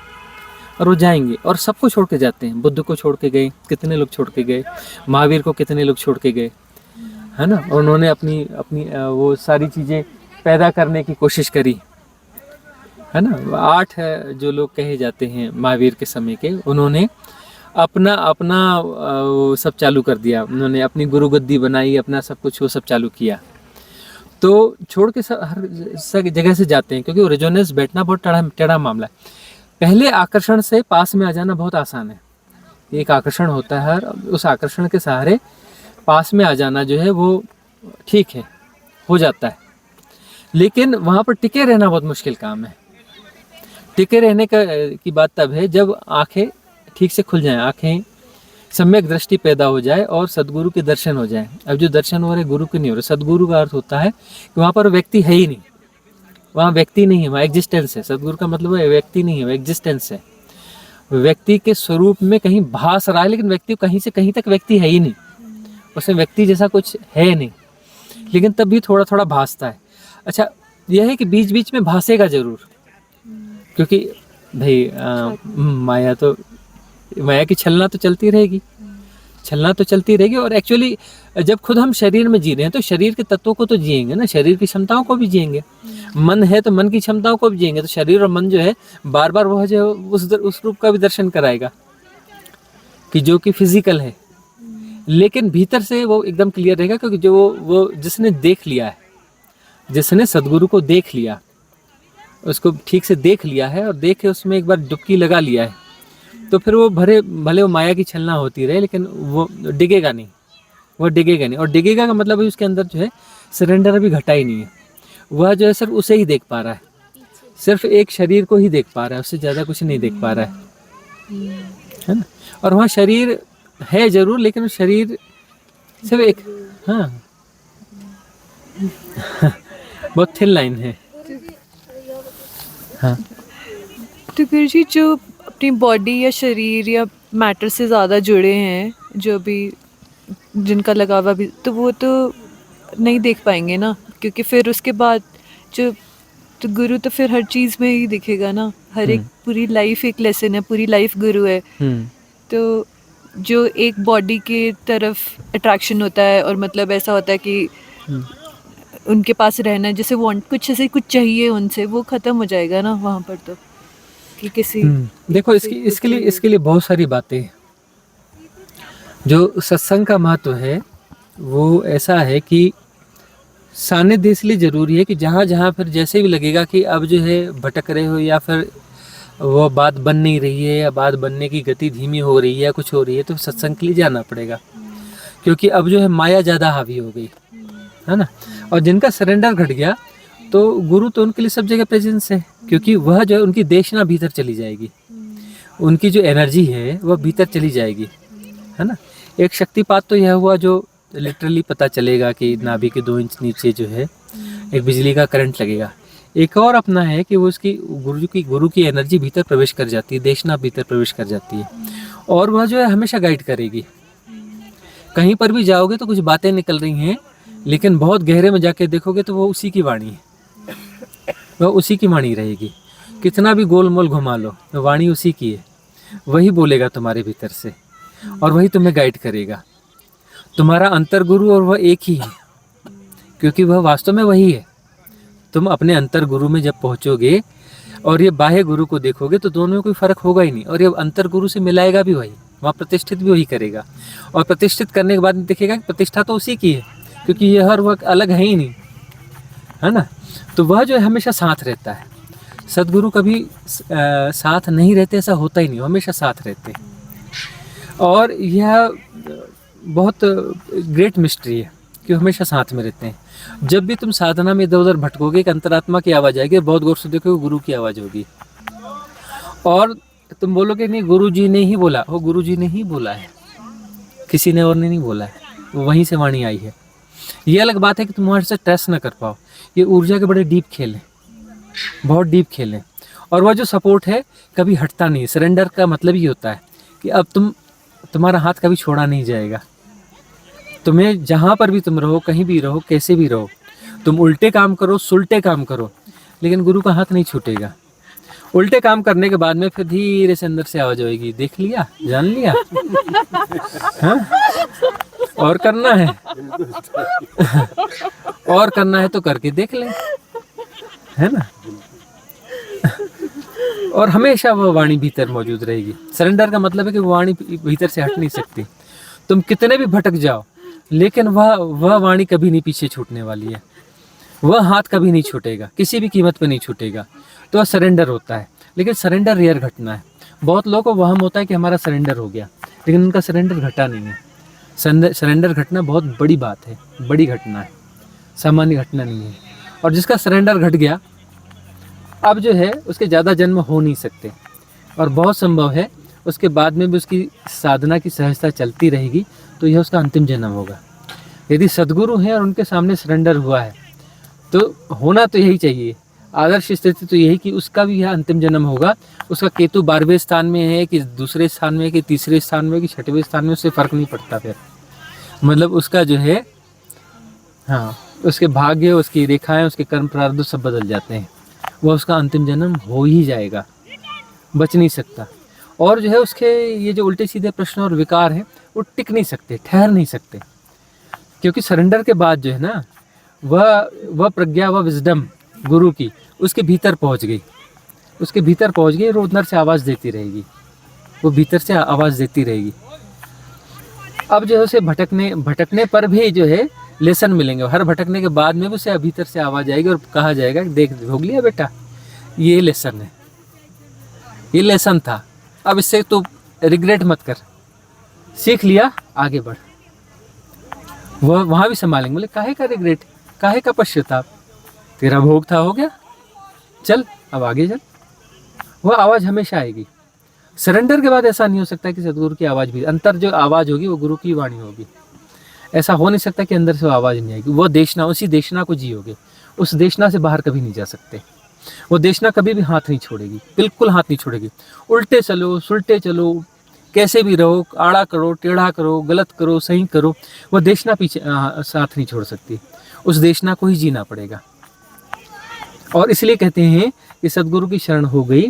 और वो जाएंगे, और सबको छोड़ के जाते हैं। बुद्ध को छोड़ के गए, कितने लोग छोड़ के गए, महावीर को कितने लोग छोड़ के गए, है ना। और उन्होंने अपनी वो सारी चीज़ें पैदा करने की कोशिश करी, है ना। 8 जो लोग कहे जाते हैं महावीर के समय के, उन्होंने अपना वो सब चालू कर दिया, उन्होंने अपनी गुरु गद्दी बनाई, अपना सब कुछ वो सब चालू किया। तो छोड़ के हर जगह से जाते हैं, क्योंकि ओरिजिनल्स बैठना बहुत टेढ़ा मामला है। पहले आकर्षण से पास में आ जाना बहुत आसान है, एक आकर्षण होता है, उस आकर्षण के सहारे पास में आ जाना जो है वो ठीक है, हो जाता है। लेकिन वहाँ पर टिके रहना बहुत मुश्किल काम है। टिके रहने की बात तब है जब आंखें ठीक से खुल जाएं, आंखें सम्यक दृष्टि पैदा हो जाए और सदगुरु के दर्शन हो जाए। अब जो दर्शन हो रहे गुरु के नहीं हो रहे। सदगुरु का अर्थ होता है कि वहाँ पर व्यक्ति है ही नहीं, वहाँ व्यक्ति नहीं है, वहाँ एग्जिस्टेंस है। सदगुरु का मतलब है व्यक्ति नहीं है, वो एग्जिस्टेंस है। व्यक्ति के स्वरूप में कहीं भास रहा है, लेकिन व्यक्ति कहीं से कहीं तक व्यक्ति है ही नहीं, उसमें व्यक्ति जैसा कुछ है नहीं, लेकिन तब भी थोड़ा थोड़ा भासता है। अच्छा, यह है कि बीच बीच में भासेगा जरूर, क्योंकि भाई माया की छलना तो चलती रहेगी, छलना तो चलती रहेगी। और एक्चुअली जब खुद हम शरीर में जी रहे हैं तो शरीर के तत्वों को तो जिएंगे ना, शरीर की क्षमताओं को भी जिएंगे। मन है तो मन की क्षमताओं को भी जिएंगे। तो शरीर और मन जो है बार बार वह जो है उस रूप का भी दर्शन कराएगा कि जो कि फिजिकल है, लेकिन भीतर से वो एकदम क्लियर रहेगा। क्योंकि जो वो जिसने देख लिया है, जिसने सदगुरु को देख लिया, उसको ठीक से देख लिया है और देख के उसमें एक बार डुबकी लगा लिया है, तो फिर वो भले वो माया की छलना होती रहे, लेकिन वो डिगेगा नहीं, वो डिगेगा नहीं। और डिगेगा का मतलब है उसके अंदर जो है सरेंडर अभी घटा ही नहीं है। वह जो है सिर्फ उसे ही देख पा रहा है, सिर्फ एक शरीर को ही देख पा रहा है, उससे ज़्यादा कुछ नहीं देख पा रहा है ना। और वहाँ शरीर है जरूर, लेकिन वो शरीर सिर्फ एक, हाँ बहुत थिन लाइन है। हाँ तो गुरु जी, जो अपनी बॉडी या शरीर या मैटर से ज़्यादा जुड़े हैं, जो भी जिनका लगावा भी, तो वो तो नहीं देख पाएंगे ना, क्योंकि फिर उसके बाद जो तो गुरु तो फिर हर चीज़ में ही दिखेगा ना। हर एक पूरी लाइफ एक लेसन है, पूरी लाइफ गुरु है। तो जो एक बॉडी के तरफ अट्रैक्शन होता है और मतलब ऐसा होता है कि उनके पास रहना है, जैसे वांट कुछ ऐसे कुछ चाहिए उनसे, वो ख़त्म हो जाएगा ना वहाँ पर। तो कि किसी देखो इसके लिए बहुत सारी बातें हैं। जो सत्संग का महत्व है वो ऐसा है कि सानिध्य इसलिए ज़रूरी है कि जहाँ जहाँ फिर जैसे भी लगेगा कि अब जो है भटक रहे हो, या फिर वो बात बन नहीं रही है, या बात बनने की गति धीमी हो रही है, या कुछ हो रही है, तो सत्संग के लिए जाना पड़ेगा। क्योंकि अब जो है माया ज़्यादा हावी हो गई है ना। और जिनका सरेंडर घट गया तो गुरु तो उनके लिए सब जगह प्रेजेंस है, क्योंकि वह जो है उनकी देशना भीतर चली जाएगी, उनकी जो एनर्जी है वह भीतर चली जाएगी, है ना। एक शक्तिपात तो यह हुआ जो लिटरली पता चलेगा कि नाभि के 2 इंच नीचे जो है एक बिजली का करंट लगेगा। एक और अपना है कि वो उसकी गुरु की एनर्जी भीतर प्रवेश कर जाती है, देशना भीतर प्रवेश कर जाती है, और वह जो है हमेशा गाइड करेगी। कहीं पर भी जाओगे तो कुछ बातें निकल रही हैं, लेकिन बहुत गहरे में जाके देखोगे तो वो उसी की वाणी है, वह उसी की वाणी रहेगी। कितना भी गोल मोल घुमा लो, वाणी उसी की है, वही बोलेगा तुम्हारे भीतर से और वही तुम्हें गाइड करेगा। तुम्हारा अंतर गुरु और वह एक ही है, क्योंकि वह वास्तव में वही है। तुम अपने अंतर गुरु में जब पहुंचोगे और ये बाह्य गुरु को देखोगे तो दोनों में कोई फर्क होगा ही नहीं, और ये अंतर गुरु से मिलाएगा भी वही, वहाँ प्रतिष्ठित भी वही करेगा। और प्रतिष्ठित करने के बाद दिखेगा कि प्रतिष्ठा तो उसी की है, क्योंकि ये हर वक्त अलग है ही नहीं, है ना। तो वह जो है हमेशा साथ रहता है। सदगुरु कभी साथ नहीं रहते ऐसा होता ही नहीं, हमेशा साथ रहते हैं। और यह बहुत ग्रेट मिस्ट्री है कि हमेशा साथ में रहते हैं। जब भी तुम साधना में इधर उधर भटकोगे, एक अंतरात्मा की आवाज़ आएगी, बहुत गौर से देखोगे गुरु की आवाज़ होगी, और तुम बोलोगे नहीं गुरु जी ने ही बोला, वो गुरु जी ने ही बोला है, किसी ने और ने नहीं बोला है, वो वहीं से वाणी आई है। ये अलग बात है कि तुम हमारे से ट्रस्ट ना कर पाओ। ये ऊर्जा के बड़े डीप खेल हैं, बहुत डीप खेल हैं। और वह जो सपोर्ट है कभी हटता नहीं। सरेंडर का मतलब ये होता है कि अब तुम्हारा हाथ कभी छोड़ा नहीं जाएगा। तुम्हें जहाँ पर भी तुम रहो, कहीं भी रहो, कैसे भी रहो, तुम उल्टे काम करो, सुलटे काम करो, लेकिन गुरु का हाथ नहीं छूटेगा। उल्टे काम करने के बाद में फिर धीरे से अंदर से आवाज आएगी, देख लिया, जान लिया, हाँ? और करना है और करना है तो करके देख ले, है ना। और हमेशा वह वाणी भीतर मौजूद रहेगी। सरेंडर का मतलब है कि वो वाणी भीतर से हट नहीं सकती। तुम कितने भी भटक जाओ, लेकिन वह वाणी कभी नहीं पीछे छूटने वाली है। वह हाथ कभी नहीं छूटेगा, किसी भी कीमत पे नहीं छूटेगा। तो वह सरेंडर होता है। लेकिन सरेंडर रेयर घटना है। बहुत लोगों को वहम होता है कि हमारा सरेंडर हो गया, लेकिन उनका सरेंडर घटा नहीं है। सरेंडर घटना बहुत बड़ी बात है, बड़ी घटना है, सामान्य घटना नहीं है। और जिसका सरेंडर घट गया, अब जो है उसके ज़्यादा जन्म हो नहीं सकते, और बहुत संभव है उसके बाद में भी उसकी साधना की सहजता चलती रहेगी, तो यह उसका अंतिम जन्म होगा। यदि सद्गुरु हैं और उनके सामने सरेंडर हुआ है, तो होना तो यही चाहिए। आदर्श स्थिति तो यही कि उसका भी यह अंतिम जन्म होगा। उसका केतु 12वें स्थान में है कि दूसरे स्थान में, कि तीसरे स्थान में, कि 6वें स्थान में, उससे फ़र्क नहीं पड़ता। फिर मतलब उसका जो है, हाँ, उसके भाग्य, उसकी रेखाएं, उसके कर्म प्रारब्ध सब बदल जाते हैं। वह उसका अंतिम जन्म हो ही जाएगा, बच नहीं सकता। और जो है उसके ये जो उल्टे सीधे प्रश्न और विकार हैं वो टिक नहीं सकते, ठहर नहीं सकते, क्योंकि सरेंडर के बाद जो है ना वह प्रज्ञा, वह विजडम गुरु की उसके भीतर पहुंच गई, उसके भीतर पहुंच गई और उधर से आवाज़ देती रहेगी, वो भीतर से आवाज़ देती रहेगी। अब जो है उसे भटकने पर भी जो है लेसन मिलेंगे, हर भटकने के बाद में भी उसे भीतर से आवाज़ आएगी और कहा जाएगा कि देख भोग लिया बेटा, ये लेसन है, ये लेसन था, अब इससे तो रिग्रेट मत कर, सीख लिया आगे बढ़। वह वहाँ भी संभालेंगे, बोले काहे का रिग्रेट, काहे का पश्चाताप, तेरा भोग था, हो गया, चल अब आगे चल। वह आवाज़ हमेशा आएगी। सरेंडर के बाद ऐसा नहीं हो सकता कि सदगुरु की आवाज़ भी, अंतर जो आवाज़ होगी वो गुरु की वाणी होगी। ऐसा हो नहीं सकता कि अंदर से वो आवाज़ नहीं आएगी। वो देशना, उसी देशना को जियोगे, उस देशना से बाहर कभी नहीं जा सकते। वो देशना कभी भी हाथ नहीं छोड़ेगी, बिल्कुल हाथ नहीं छोड़ेगी। उल्टे चलो, सुलटे चलो, कैसे भी रहो, आड़ा करो, टेढ़ा करो, गलत करो, सही करो, वो देशना पीछे साथ नहीं छोड़ सकती। उस देशना को ही जीना पड़ेगा। और इसलिए कहते हैं कि सदगुरु की शरण हो गई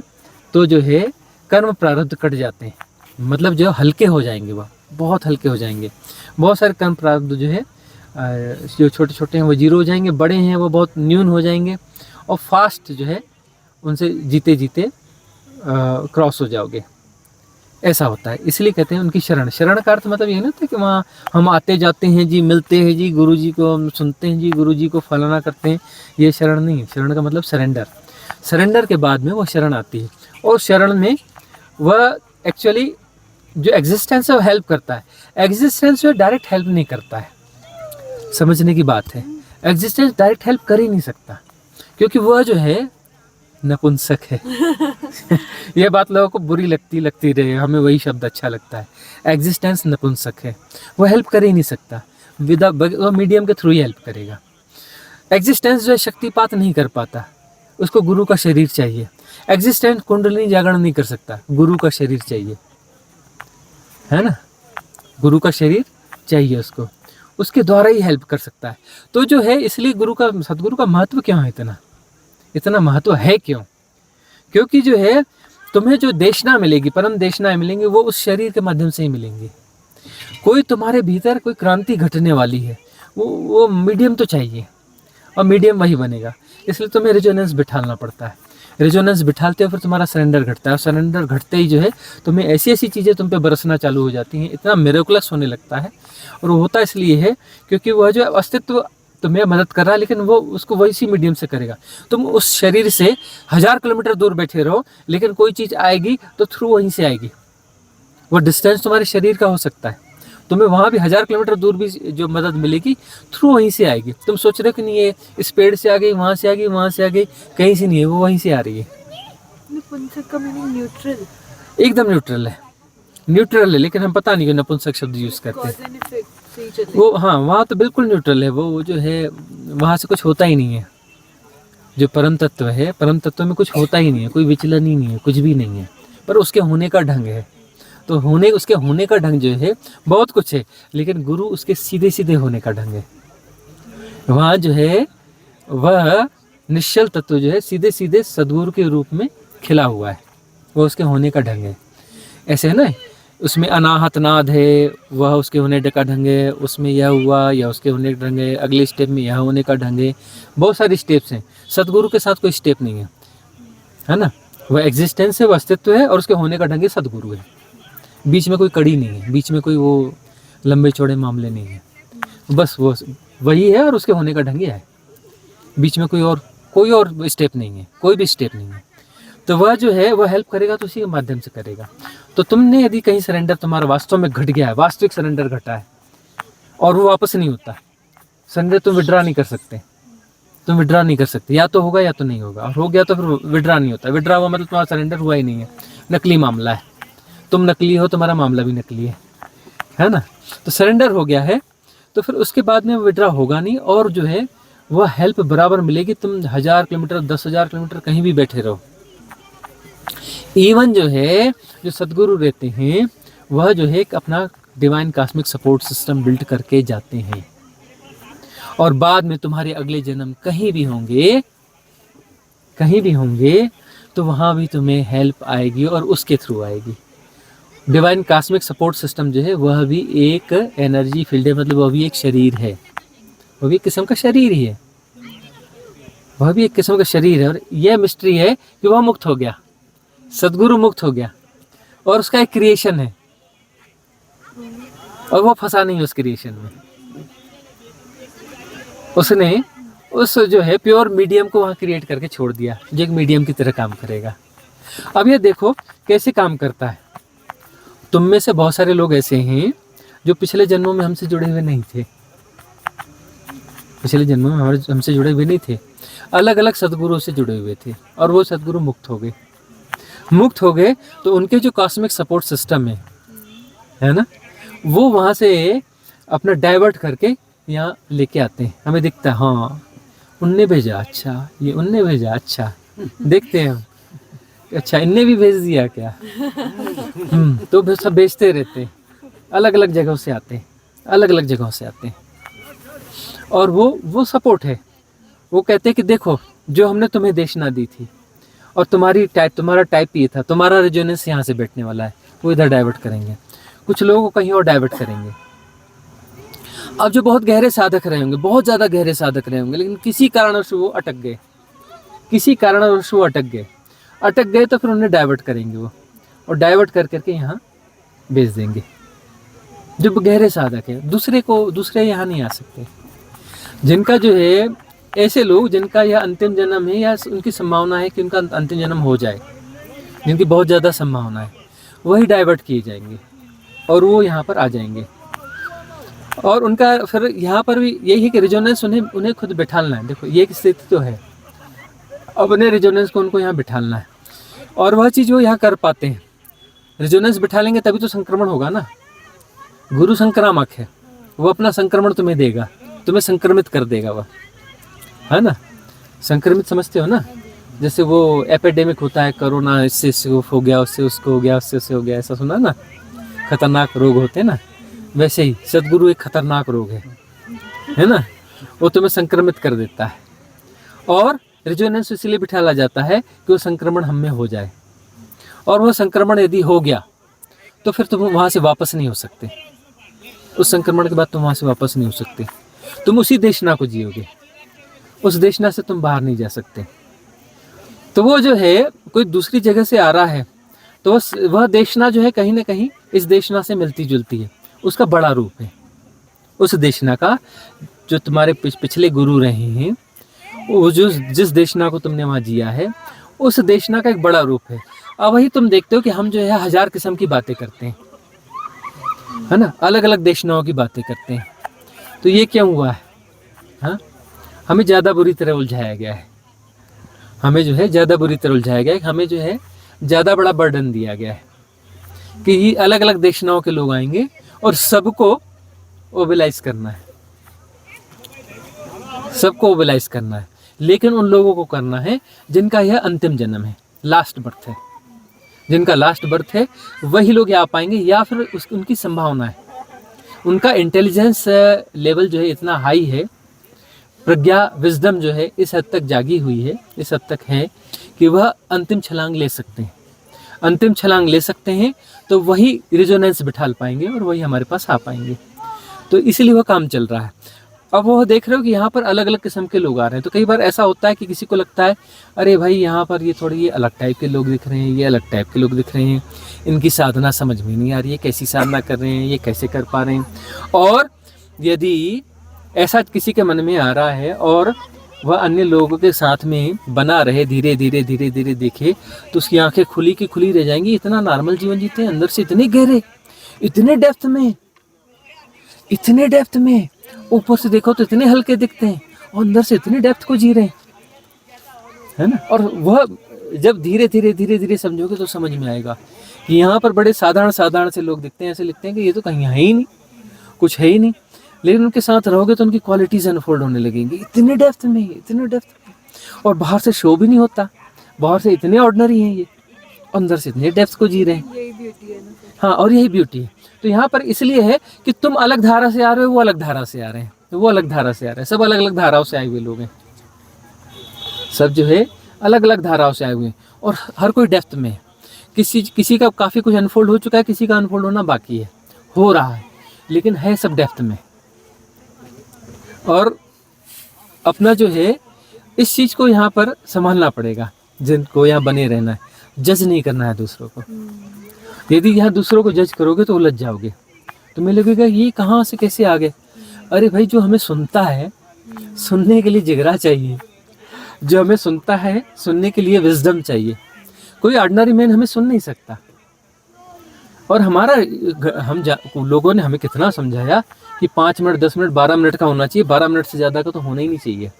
तो जो है कर्म प्रारब्ध कट जाते हैं, मतलब जो हल्के हो जाएंगे, वह बहुत हल्के हो जाएंगे। बहुत सारे कर्म प्रारब्ध जो है जो छोटे छोटे हैं वो जीरो हो जाएंगे, बड़े हैं वो बहुत न्यून हो जाएंगे, और फास्ट जो है उनसे जीते जीते क्रॉस हो जाओगे। ऐसा होता है, इसलिए कहते हैं उनकी शरण। शरण का अर्थ मतलब ये नहीं होता कि वहाँ हम आते जाते हैं जी, मिलते हैं जी, गुरु जी को हम सुनते हैं जी, गुरु जी को फलाना करते हैं, ये शरण नहीं है। शरण का मतलब सरेंडर। सरेंडर के बाद में वो शरण आती है, और शरण में वह एक्चुअली जो एग्जिस्टेंस है वो हेल्प करता है। एग्जिस्टेंस में डायरेक्ट हेल्प नहीं करता है, समझने की बात है। एग्जिस्टेंस डायरेक्ट हेल्प कर ही नहीं सकता, क्योंकि वह जो है नपुंसक है। ये बात लोगों को बुरी लगती रहे, हमें वही शब्द अच्छा लगता है। एग्जिस्टेंस नपुंसक है, वो हेल्प कर ही नहीं सकता, वो मीडियम के थ्रू ही हेल्प करेगा। एग्जिस्टेंस जो है शक्तिपात नहीं कर पाता, उसको गुरु का शरीर चाहिए। एग्जिस्टेंस कुंडलिनी जागरण नहीं कर सकता, गुरु का शरीर चाहिए, है ना, गुरु का शरीर चाहिए उसको, उसके द्वारा ही हेल्प कर सकता है। तो जो है इसलिए सदगुरु का महत्व क्यों है, इतना महत्व है क्यों? क्योंकि जो है तुम्हें जो देशना मिलेगी, परम देशना मिलेंगी, वो उस शरीर के माध्यम से ही मिलेंगी। कोई तुम्हारे भीतर कोई क्रांति घटने वाली है, वो मीडियम तो चाहिए, और मीडियम वही बनेगा। इसलिए तुम्हें रेजोनेंस बिठाना पड़ता है। रेजोनेंस बिठाते हो फिर तुम्हारा सरेंडर घटता है, और सरेंडर घटते ही जो है तुम्हें ऐसी ऐसी चीज़ें तुम पे बरसना चालू हो जाती हैं, इतना मिरेकुलस होने लगता है। और वो होता इसलिए है क्योंकि वह जो अस्तित्व तुम्हें मदद कर रहा है, लेकिन वो उसको वैसी मीडियम से करेगा। तुम उस शरीर से 1000 किलोमीटर दूर बैठे रहो, लेकिन कोई चीज़ आएगी तो थ्रू वहीं से आएगी। वो डिस्टेंस तुम्हारे शरीर का हो सकता है, तुम्हें वहाँ भी 1000 किलोमीटर दूर भी जो मदद मिलेगी थ्रू वहीं से आएगी। तुम सोच रहे हो कि नहीं ये इस पेड़ से आ गई, वहाँ से आ गई, वहाँ से आ गई, कहीं से नहीं है, वो वहीं से आ रही है। नपुंसक का मीनिंग न्यूट्रल, एकदम न्यूट्रल है, लेकिन हम पता नहीं क्यों नपुंसक शब्द यूज़ करते हैं। वो हाँ, वहाँ तो बिल्कुल न्यूट्रल है, वो जो है वहाँ से कुछ होता ही नहीं है। जो परम तत्व है, परम तत्व में कुछ होता ही नहीं है, कोई विचलन ही नहीं है, कुछ भी नहीं है, पर उसके होने का ढंग है। तो उसके होने का ढंग जो है बहुत कुछ है, लेकिन गुरु उसके सीधे सीधे होने का ढंग है। वहाँ जो है वह निश्चल तत्व जो है सीधे सीधे सद्गुरु के रूप में खिला हुआ है, वो उसके होने का ढंग है। ऐसे है ना, उसमें अनाहत नाद है, वह उसके होने का ढंग है, उसमें यह हुआ या उसके होने का ढंग है, अगले स्टेप में यह होने का ढंग है। बहुत सारे स्टेप्स हैं, सदगुरु के साथ कोई स्टेप नहीं है ना। वह एग्जिस्टेंस है, वह अस्तित्व है, और उसके होने का ढंग है सदगुरु है। बीच में कोई कड़ी नहीं है, बीच में कोई वो लंबे चौड़े मामले नहीं है, बस वो वही है और उसके होने का ढंग है। बीच में कोई और स्टेप नहीं है, कोई भी स्टेप नहीं है। तो वह जो है वह हेल्प करेगा तो उसी के माध्यम से करेगा। तो तुमने यदि कहीं सरेंडर तुम्हारा वास्तव में घट गया है, वास्तविक सरेंडर घटा है, और वो वापस नहीं होता, सरेंडर तुम विड्रा नहीं कर सकते, या तो होगा या तो नहीं होगा, और हो गया तो फिर विड्रा नहीं होता। विड्रा हुआ मतलब तुम्हारा सरेंडर हुआ ही नहीं है, नकली मामला है, तुम नकली हो, तुम्हारा मामला भी नकली है ना। तो सरेंडर हो गया है तो फिर उसके बाद में विड्रा होगा नहीं, और जो है वह हेल्प बराबर मिलेगी। तुम 1000 किलोमीटर 10,000 किलोमीटर कहीं भी बैठे रहो। इवन जो है जो सदगुरु रहते हैं वह जो है एक अपना divine cosmic support system build करके जाते हैं, और बाद में तुम्हारे अगले जन्म कहीं भी होंगे कहीं भी होंगे तो वहाँ भी तुम्हें हेल्प आएगी और उसके थ्रू आएगी। डिवाइन कॉस्मिक सपोर्ट सिस्टम जो है वह भी एक एनर्जी फील्ड है, मतलब वह भी एक शरीर है, वह भी एक किस्म का शरीर ही है, वह भी एक किस्म का शरीर है। और यह मिस्ट्री है कि वह मुक्त हो गया, सदगुरु मुक्त हो गया और उसका एक क्रिएशन है और वह फंसा नहीं उस क्रिएशन में। उसने उस जो है प्योर मीडियम को वहाँ क्रिएट करके छोड़ दिया जो एक मीडियम की तरह काम करेगा। अब ये देखो कैसे काम करता है। तुम में से बहुत सारे लोग ऐसे हैं जो पिछले जन्मों में हमसे जुड़े हुए नहीं थे, पिछले जन्मों में हमसे जुड़े हुए नहीं थे, अलग अलग सदगुरुओं से जुड़े हुए थे और वो सदगुरु मुक्त हो गए। मुक्त हो गए तो उनके जो कॉस्मिक सपोर्ट सिस्टम है ना, वो वहाँ से अपना डाइवर्ट करके यहाँ लेके आते हैं। हमें दिखता है हाँ उनने भेजा, अच्छा ये उनने भेजा, अच्छा देखते हैं हम, अच्छा इनने भी भेज दिया क्या। तो सब भेजते रहते हैं, अलग अलग जगहों से आते हैं, अलग अलग जगहों से आते हैं। और वो सपोर्ट है। वो कहते हैं कि देखो जो हमने तुम्हें देशना दी थी और तुम्हारा टाइप ये था, तुम्हारा रेजोनेंस यहाँ से बैठने वाला है, वो इधर डाइवर्ट करेंगे, कुछ लोगों को कहीं और डाइवर्ट करेंगे। अब जो बहुत गहरे साधक रहे होंगे, बहुत ज़्यादा गहरे साधक रहे होंगे, लेकिन किसी कारणवश वो अटक गए, किसी कारणवश वो अटक गए तो फिर उन्हें डाइवर्ट करेंगे वो, और डाइवर्ट कर करके यहाँ भेज देंगे। जो गहरे साधक है, दूसरे यहाँ नहीं आ सकते। जिनका जो है ऐसे लोग जिनका यह अंतिम जन्म है या उनकी संभावना है कि उनका अंतिम जन्म हो जाए, जिनकी बहुत ज़्यादा संभावना है, वही डाइवर्ट किए जाएंगे और वो यहाँ पर आ जाएंगे। और उनका फिर यहाँ पर भी यही है कि रिजोनेंस उन्हें खुद बिठालना है। देखो ये एक स्थिति तो है, अपने रिजोनेंस को उनको यहाँ बिठालना है और वह चीज़ वो यहाँ कर पाते हैं। रिजोनेंस बिठा लेंगे तभी तो संक्रमण होगा ना। गुरु संक्रामक है, वो अपना संक्रमण तुम्हें देगा, तुम्हें संक्रमित कर देगा वह, है ना। संक्रमित समझते हो ना, जैसे वो एपिडेमिक होता है, कोरोना इससे हो गया, उससे उसको हो गया, उससे हो गया, ऐसा सुना ना, खतरनाक रोग होते हैं ना। वैसे ही सदगुरु एक खतरनाक रोग है ना, वो तुम्हें संक्रमित कर देता है। और रिजोनेंस इसलिए बिठाला जाता है कि वो संक्रमण हम में हो जाए, और वो संक्रमण यदि हो गया तो फिर तुम वहाँ से वापस नहीं हो सकते। उस संक्रमण के बाद तुम वहाँ से वापस नहीं हो सकते, तुम उसी देशना को जियोगे, उस देशना से तुम बाहर नहीं जा सकते। तो वो जो है कोई दूसरी जगह से आ रहा है तो वह देशना जो है कहीं ना कहीं इस देशना से मिलती जुलती है, उसका बड़ा रूप है। उस देशना का जो तुम्हारे पिछले गुरु रहे हैं, वो जो जिस देशना को तुमने वहाँ जिया है, उस देशना का एक बड़ा रूप है। अब वही तुम देखते हो कि हम जो है 1000 किस्म की बातें करते हैं, है ना, अलग अलग देशनाओं की बातें करते हैं। तो ये क्या हुआ है, हाँ, हमें ज़्यादा बुरी तरह उलझाया गया है, हमें जो है ज़्यादा बुरी तरह उलझाया गया है, हमें जो है ज़्यादा बड़ा बर्डन दिया गया है कि ये अलग अलग देशनाओं के लोग आएंगे और सबको ओबेलाइज करना है, सबको ओबेलाइज करना है। लेकिन उन लोगों को करना है जिनका यह अंतिम जन्म है, लास्ट बर्थ है। जिनका लास्ट बर्थ है वही लोग यहाँ पाएंगे, या फिर उनकी संभावना है, उनका इंटेलिजेंस लेवल जो है इतना हाई है, प्रज्ञा विजडम जो है इस हद तक जागी हुई है, इस हद तक है कि वह अंतिम छलांग ले सकते हैं। अंतिम छलांग ले सकते हैं तो वही रिजोनेंस बिठा पाएंगे और वही हमारे पास आ पाएंगे। तो इसलिए वह काम चल रहा है। अब वो देख रहे हो कि यहाँ पर अलग अलग किस्म के लोग आ रहे हैं। तो कई बार ऐसा होता है कि किसी को लगता है अरे भाई यहाँ पर ये थोड़ी ये अलग टाइप के लोग दिख रहे हैं, ये अलग टाइप के लोग दिख रहे हैं, इनकी साधना समझ में नहीं आ रही है, कैसी साधना कर रहे हैं, ये कैसे कर पा रहे हैं। और यदि ऐसा किसी के मन में आ रहा है और वह अन्य लोगों के साथ में बना रहे, धीरे धीरे धीरे धीरे देखे, तो उसकी आंखें खुली की खुली रह जाएंगी। इतना नॉर्मल जीवन जीते हैं, अंदर से इतने गहरे, इतने डेप्थ में, ऊपर से देखो तो इतने हल्के दिखते हैं और अंदर से इतने डेप्थ को जी रहे हैं, है ना। और वह जब धीरे धीरे समझोगे तो समझ में आएगा कि यहाँ पर बड़े साधारण से लोग दिखते हैं, ऐसे लिखते हैं कि ये तो कहीं है ही नहीं, कुछ है ही नहीं। लेकिन उनके साथ रहोगे तो उनकी क्वालिटीज अनफोल्ड होने लगेंगी, इतने डेप्थ में। और बाहर से शो भी नहीं होता, बाहर से इतने ऑर्डिनरी हैं ये, अंदर से इतने डेप्थ को जी रहे हैं। यही ब्यूटी है ना। हाँ, और यही ब्यूटी है। तो यहाँ पर इसलिए है कि तुम अलग धारा से आ रहे हो, वो अलग धारा से आ रहे हैं, वो अलग धारा से आ रहे हैं, सब अलग अलग धाराओं से आए हुए लोग हैं। सब जो है अलग अलग धाराओं से आए हुए हैं और हर कोई डेप्थ में है। किसी का काफ़ी कुछ अनफोल्ड हो चुका है, किसी का अनफोल्ड होना बाकी है, हो रहा है, लेकिन है सब डेप्थ में। और अपना जो है इस चीज़ को यहाँ पर संभालना पड़ेगा, जिनको यहाँ बने रहना है, जज नहीं करना है दूसरों को। यदि यहाँ दूसरों को जज करोगे तो उलझ जाओगे, तुम्हें लगेगा ये कहाँ से कैसे आ गए। अरे भाई, जो हमें सुनता है, सुनने के लिए जिगरा चाहिए, जो हमें सुनता है सुनने के लिए विजडम चाहिए। कोई ऑर्डिनरी मैन हमें सुन नहीं सकता। और लोगों ने हमें कितना समझाया कि 5 मिनट 10 मिनट 12 मिनट का होना चाहिए, 12 मिनट से ज़्यादा का तो होना ही नहीं चाहिए,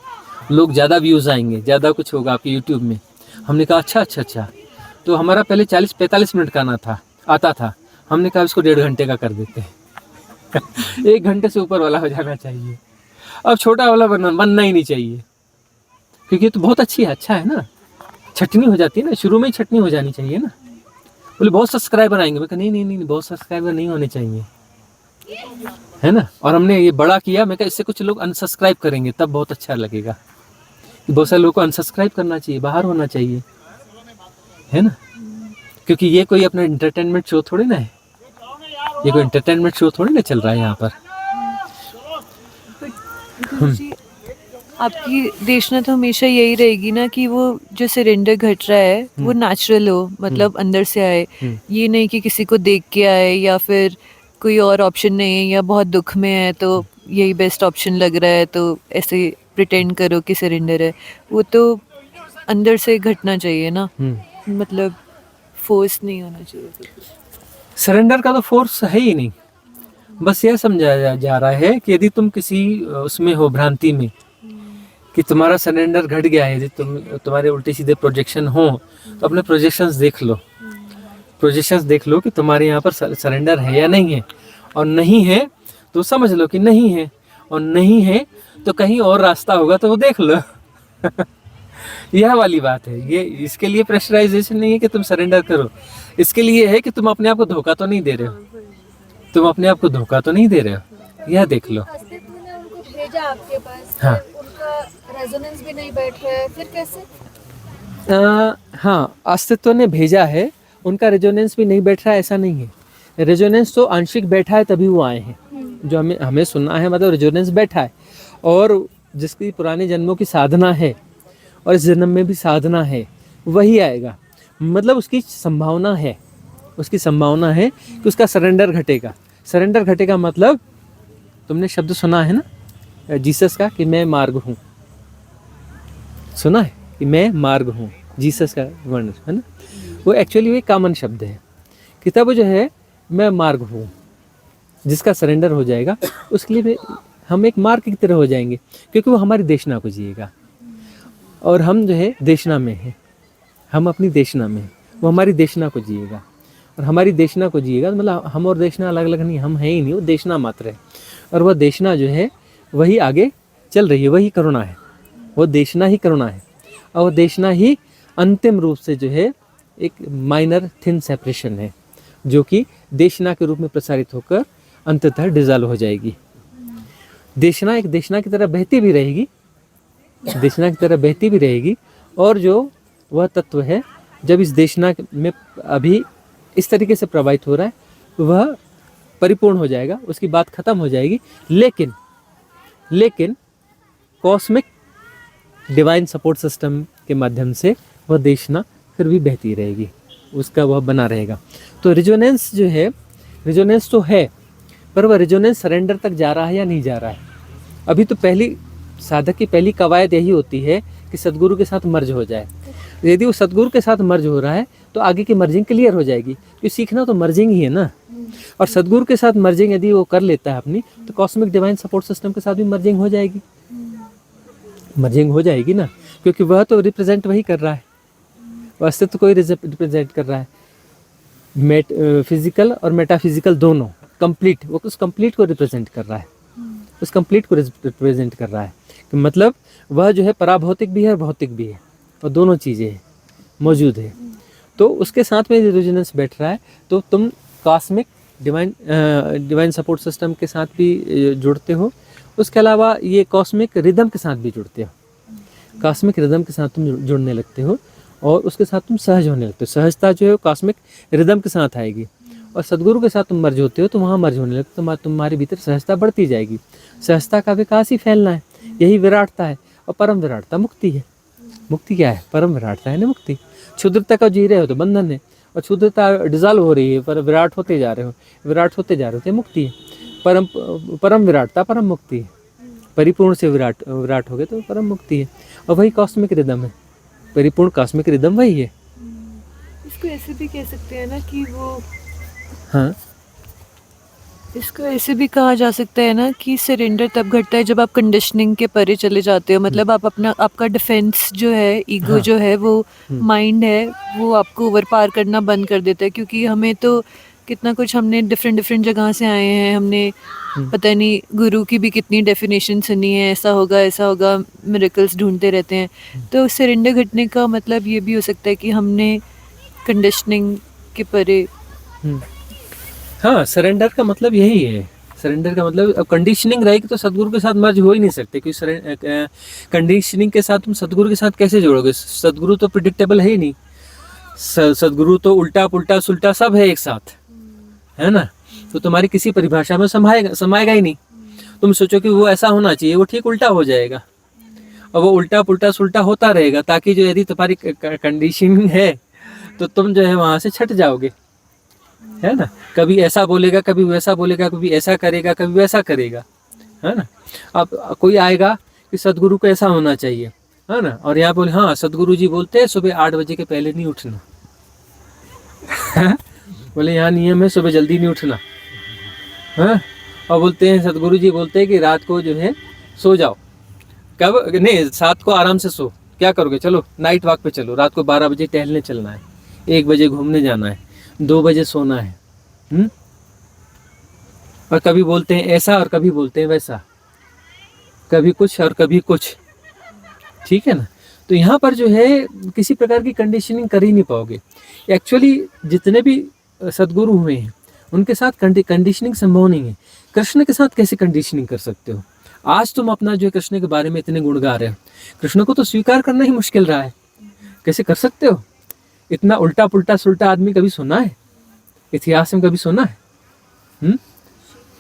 लोग ज़्यादा व्यूज़ आएंगे, ज़्यादा कुछ होगा आपके यूट्यूब में। हमने कहा अच्छा, तो हमारा पहले 40-45 मिनट का आता था, हमने कहा इसको 1.5 घंटे का कर देते हैं 1 घंटे से ऊपर वाला हो जाना चाहिए। अब छोटा वाला बनना ही नहीं चाहिए, क्योंकि तो बहुत अच्छा है ना, छटनी हो जाती है ना, शुरू में ही छटनी हो जानी चाहिए ना। बोले बहुत सब्सक्राइबर आएंगे, मैं कहा नहीं, बहुत सब्सक्राइबर नहीं होने चाहिए, है ना। और हमने ये बड़ा किया, मैं कहा इससे कुछ लोग अनसब्सक्राइब करेंगे, तब बहुत अच्छा लगेगा। बहुत सारे लोगों को अनसब्सक्राइब करना चाहिए, बाहर होना चाहिए, है ना, क्योंकि ये कोई अपना एंटरटेनमेंट शो थोड़ी ना है, ये कोई एंटरटेनमेंट शो थोड़ी ना चल रहा है यहाँ पर। जी, आपकी देशना तो हमेशा यही रहेगी ना कि वो जो सरेंडर घट रहा है वो नेचुरल हो, मतलब अंदर से आए, ये नहीं कि किसी को देख के आए या फिर कोई और ऑप्शन नहीं है या बहुत दुख में है तो यही बेस्ट ऑप्शन लग रहा है तो ऐसे प्रिटेंड करो कि सरेंडर है। वो तो अंदर से घटना चाहिए ना, मतलब फोर्स नहीं होना चाहिए। सरेंडर का तो फोर्स है ही नहीं, बस यह समझाया जा रहा है कि यदि तुम किसी उसमें हो, भ्रांति में, कि तुम्हारा सरेंडर घट गया है, यदि तुम्हारे उल्टे सीधे प्रोजेक्शन हो, तो अपने प्रोजेक्शंस देख लो कि तुम्हारे यहाँ पर सरेंडर है या नहीं है। और नहीं है तो समझ लो कि नहीं है, और नहीं है तो कहीं और रास्ता होगा तो वो देख लो यह वाली बात है। ये इसके लिए प्रेशराइजेशन नहीं है कि तुम सरेंडर करो, इसके लिए है कि तुम अपने आप को धोखा तो नहीं दे रहे हो, यह देख लो। अस्तित्व ने उनको भेजा आपके पास, हाँ। उनका रेजोनेंस भी नहीं बैठ रहा है, फिर कैसे? हाँ, अस्तित्व ने भेजा है, उनका रेजोनेंस भी नहीं बैठ रहा है, ऐसा नहीं है। रेजोनेंस तो आंशिक बैठा है तभी वो आए हैं, जो हमें सुनना है, मतलब रेजोनेंस बैठा है। और जिसकी पुराने जन्मों की साधना है और इस जन्म में भी साधना है, वही आएगा। मतलब उसकी संभावना है कि उसका सरेंडर घटेगा। मतलब तुमने शब्द सुना है ना जीसस का, कि मैं मार्ग हूँ, सुना है कि मैं मार्ग हूँ, जीसस का वर्ण है ना, वो एक्चुअली वो एक कॉमन शब्द है कि तब जो है मैं मार्ग हूँ, जिसका सरेंडर हो जाएगा उसके लिए हम एक मार्ग की तरह हो जाएंगे, क्योंकि वो हमारी देशना को जिएगा। और हम जो है देशना में हैं, हम अपनी देशना में हैं, वो हमारी देशना को जिएगा। और हमारी देशना को जिएगा मतलब हम और देशना अलग अलग नहीं, हम हैं ही नहीं, वो देशना मात्र है। और वह देशना जो है वही आगे चल रही है, वही करुणा है, वो देशना ही करुणा है। और वो देशना ही अंतिम रूप से जो है एक माइनर थिन सेपरेशन है, जो कि देशना के रूप में प्रसारित होकर अंततः डिजॉल्व हो जाएगी। देशना एक देशना की तरह बहती भी रहेगी, और जो वह तत्व है जब इस देशना में अभी इस तरीके से प्रवाहित हो रहा है, वह परिपूर्ण हो जाएगा, उसकी बात खत्म हो जाएगी। लेकिन कॉस्मिक डिवाइन सपोर्ट सिस्टम के माध्यम से वह देशना फिर भी बहती रहेगी, उसका वह बना रहेगा। तो रिजोनेंस जो है, रिजोनेंस तो है, पर वह रिजोनेंस सरेंडर तक जा रहा है या नहीं जा रहा है। अभी तो साधक की पहली कवायद यही होती है कि सदगुरु के साथ मर्ज हो जाए। यदि वो सदगुरु के साथ मर्ज हो रहा है तो आगे की मर्जिंग क्लियर हो जाएगी, क्योंकि सीखना तो मर्जिंग ही है ना। और सदगुरु के साथ मर्जिंग यदि वो कर लेता है अपनी, तो कॉस्मिक डिवाइन सपोर्ट सिस्टम के साथ भी मर्जिंग हो जाएगी ना, क्योंकि वह तो रिप्रेजेंट वही कर रहा है, वह अस्तित्व को ही रिप्रेजेंट कर रहा है। फिजिकल और मेटाफिजिकल दोनों कंप्लीट, वो उस कंप्लीट को रिप्रेजेंट कर रहा है, कि मतलब वह जो है पराभौतिक भी है, भौतिक भी है, और दोनों चीज़ें मौजूद है। तो उसके साथ में रेजोनेंस बैठ रहा है, तो तुम कॉस्मिक डिवाइन सपोर्ट सिस्टम के साथ भी जुड़ते हो। उसके अलावा ये कॉस्मिक रिदम के साथ भी जुड़ते हो। कॉस्मिक रिदम के साथ तुम जुड़ने लगते हो और उसके साथ तुम सहज होने लगते हो। सहजता जो है वो कॉस्मिक रिदम के साथ आएगी और सदगुरु के साथ तुम मर्ज होते हो तो वहाँ मर्ज होने लगते हो, तुम्हारे भीतर सहजता बढ़ती जाएगी। सहजता का विकास ही फैलना है, यही विराटता है। और परम विराटता मुक्ति है। मुक्ति क्या है? परम विराटता है ना मुक्ति। क्षुद्रता का जी रहे हो तो बंधन है, और क्षुद्रता डिजॉल्व हो रही है पर विराट होते जा रहे हो, विराट होते जा रहे हो तो मुक्ति है। परम विराटता परम मुक्ति है। परिपूर्ण से विराट हो गए तो परम मुक्ति है। और वही कॉस्मिक रिदम है, परिपूर्ण कॉस्मिक रिदम वही है। इसको ऐसे भी कह सकते हैं ना कि वो, हाँ, इसको ऐसे भी कहा जा सकता है ना कि सरेंडर तब घटता है जब आप कंडीशनिंग के परे चले जाते हो। मतलब आप आपका डिफेंस जो है, ईगो हाँ। जो है, वो माइंड है, वो आपको ओवर पार करना बंद कर देता है। क्योंकि हमें तो कितना कुछ, हमने डिफरेंट जगह से आए हैं, हमने पता नहीं गुरु की भी कितनी डेफिनेशन सुनी है, ऐसा होगा, मिरेकल्स ढूंढते रहते हैं। तो सरेंडर घटने का मतलब ये भी हो सकता है कि हमने कंडीशनिंग के परे। हाँ, सरेंडर का मतलब यही है। सरेंडर का मतलब, अब कंडीशनिंग रहेगी तो सदगुरु के साथ मर्ज हो ही नहीं सकते, क्योंकि कंडीशनिंग के साथ तुम सदगुरु के साथ कैसे जोड़ोगे? सदगुरु तो प्रिडिक्टेबल है ही नहीं। सदगुरु तो उल्टा पुल्टा सुल्टा सब है एक साथ, है ना। तो तुम्हारी किसी परिभाषा में समाएगा ही नहीं। तुम सोचो कि वो ऐसा होना चाहिए, वो ठीक उल्टा हो जाएगा, और वो उल्टा पुल्टा सुल्टा होता रहेगा, ताकि जो यदि तुम्हारी कंडीशनिंग है तो तुम जो है वहां से छट जाओगे, है ना। कभी ऐसा बोलेगा, कभी वैसा बोलेगा, कभी ऐसा करेगा, कभी वैसा करेगा, है ना। अब कोई आएगा कि सदगुरु को ऐसा होना चाहिए, है ना, और यहाँ बोले हाँ सदगुरु जी बोलते हैं सुबह 8 बजे के पहले नहीं उठना। बोले यहाँ नियम है सुबह जल्दी नहीं उठना, हाँ। और बोलते हैं सदगुरु जी बोलते हैं कि रात को जो है सो जाओ, कब नहीं, रात को आराम से सो। क्या करोगे? चलो नाइट वॉक पे चलो, रात को 12 बजे टहलने चलना है, 1 बजे घूमने जाना है, 2 बजे सोना है। और कभी बोलते हैं ऐसा और कभी बोलते हैं वैसा, कभी कुछ और कभी कुछ, ठीक है ना। तो यहाँ पर जो है किसी प्रकार की कंडीशनिंग कर ही नहीं पाओगे। एक्चुअली जितने भी सदगुरु हुए हैं उनके साथ कंडीशनिंग संभव नहीं है। कृष्ण के साथ कैसे कंडीशनिंग कर सकते हो? आज तुम अपना जो है कृष्ण के बारे में इतने गुण गा रहे हो, कृष्ण को तो स्वीकार करना ही मुश्किल रहा है, कैसे कर सकते हो? इतना उल्टा पुल्टा सुल्टा आदमी कभी सुना है? इतिहास में कभी सुना है?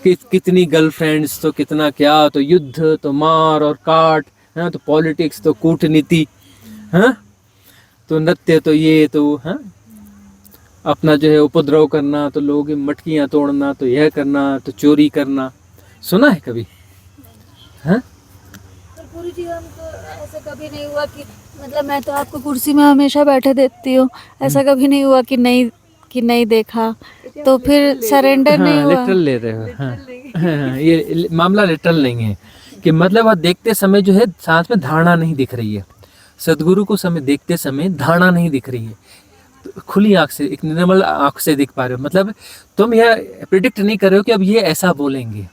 कितनी गर्लफ्रेंड्स, तो कितना क्या, तो युद्ध, तो मार और काट, हाँ, तो पॉलिटिक्स, तो कूटनीति, हाँ, तो नृत्य, तो ये, तो हाँ, अपना जो है उपद्रव करना, तो लोगों की मटकियां तोड़ना, तो यह करना, तो चोरी करना, सुना है कभी? हाँ, पर गुरु जी हम तो ऐसा कभी नहीं हुआ कि, मतलब मैं तो आपको कुर्सी में हमेशा बैठे देती हूँ, ऐसा कभी नहीं हुआ कि नहीं देखा, तो फिर सरेंडर नहीं हुआ। लिटरल ले रहे हो। हाँ, ये मामला लिटरल नहीं है कि मतलब आप देखते समय जो है साथ में धारणा नहीं दिख रही है। सदगुरु को समय देखते समय धारणा नहीं दिख रही है, तो खुली आंख से, एक निर्मल आंख से दिख पा रहे हो। मतलब तुम यह प्रिडिक्ट नहीं कर रहे हो कि अब ये ऐसा बोलेंगे,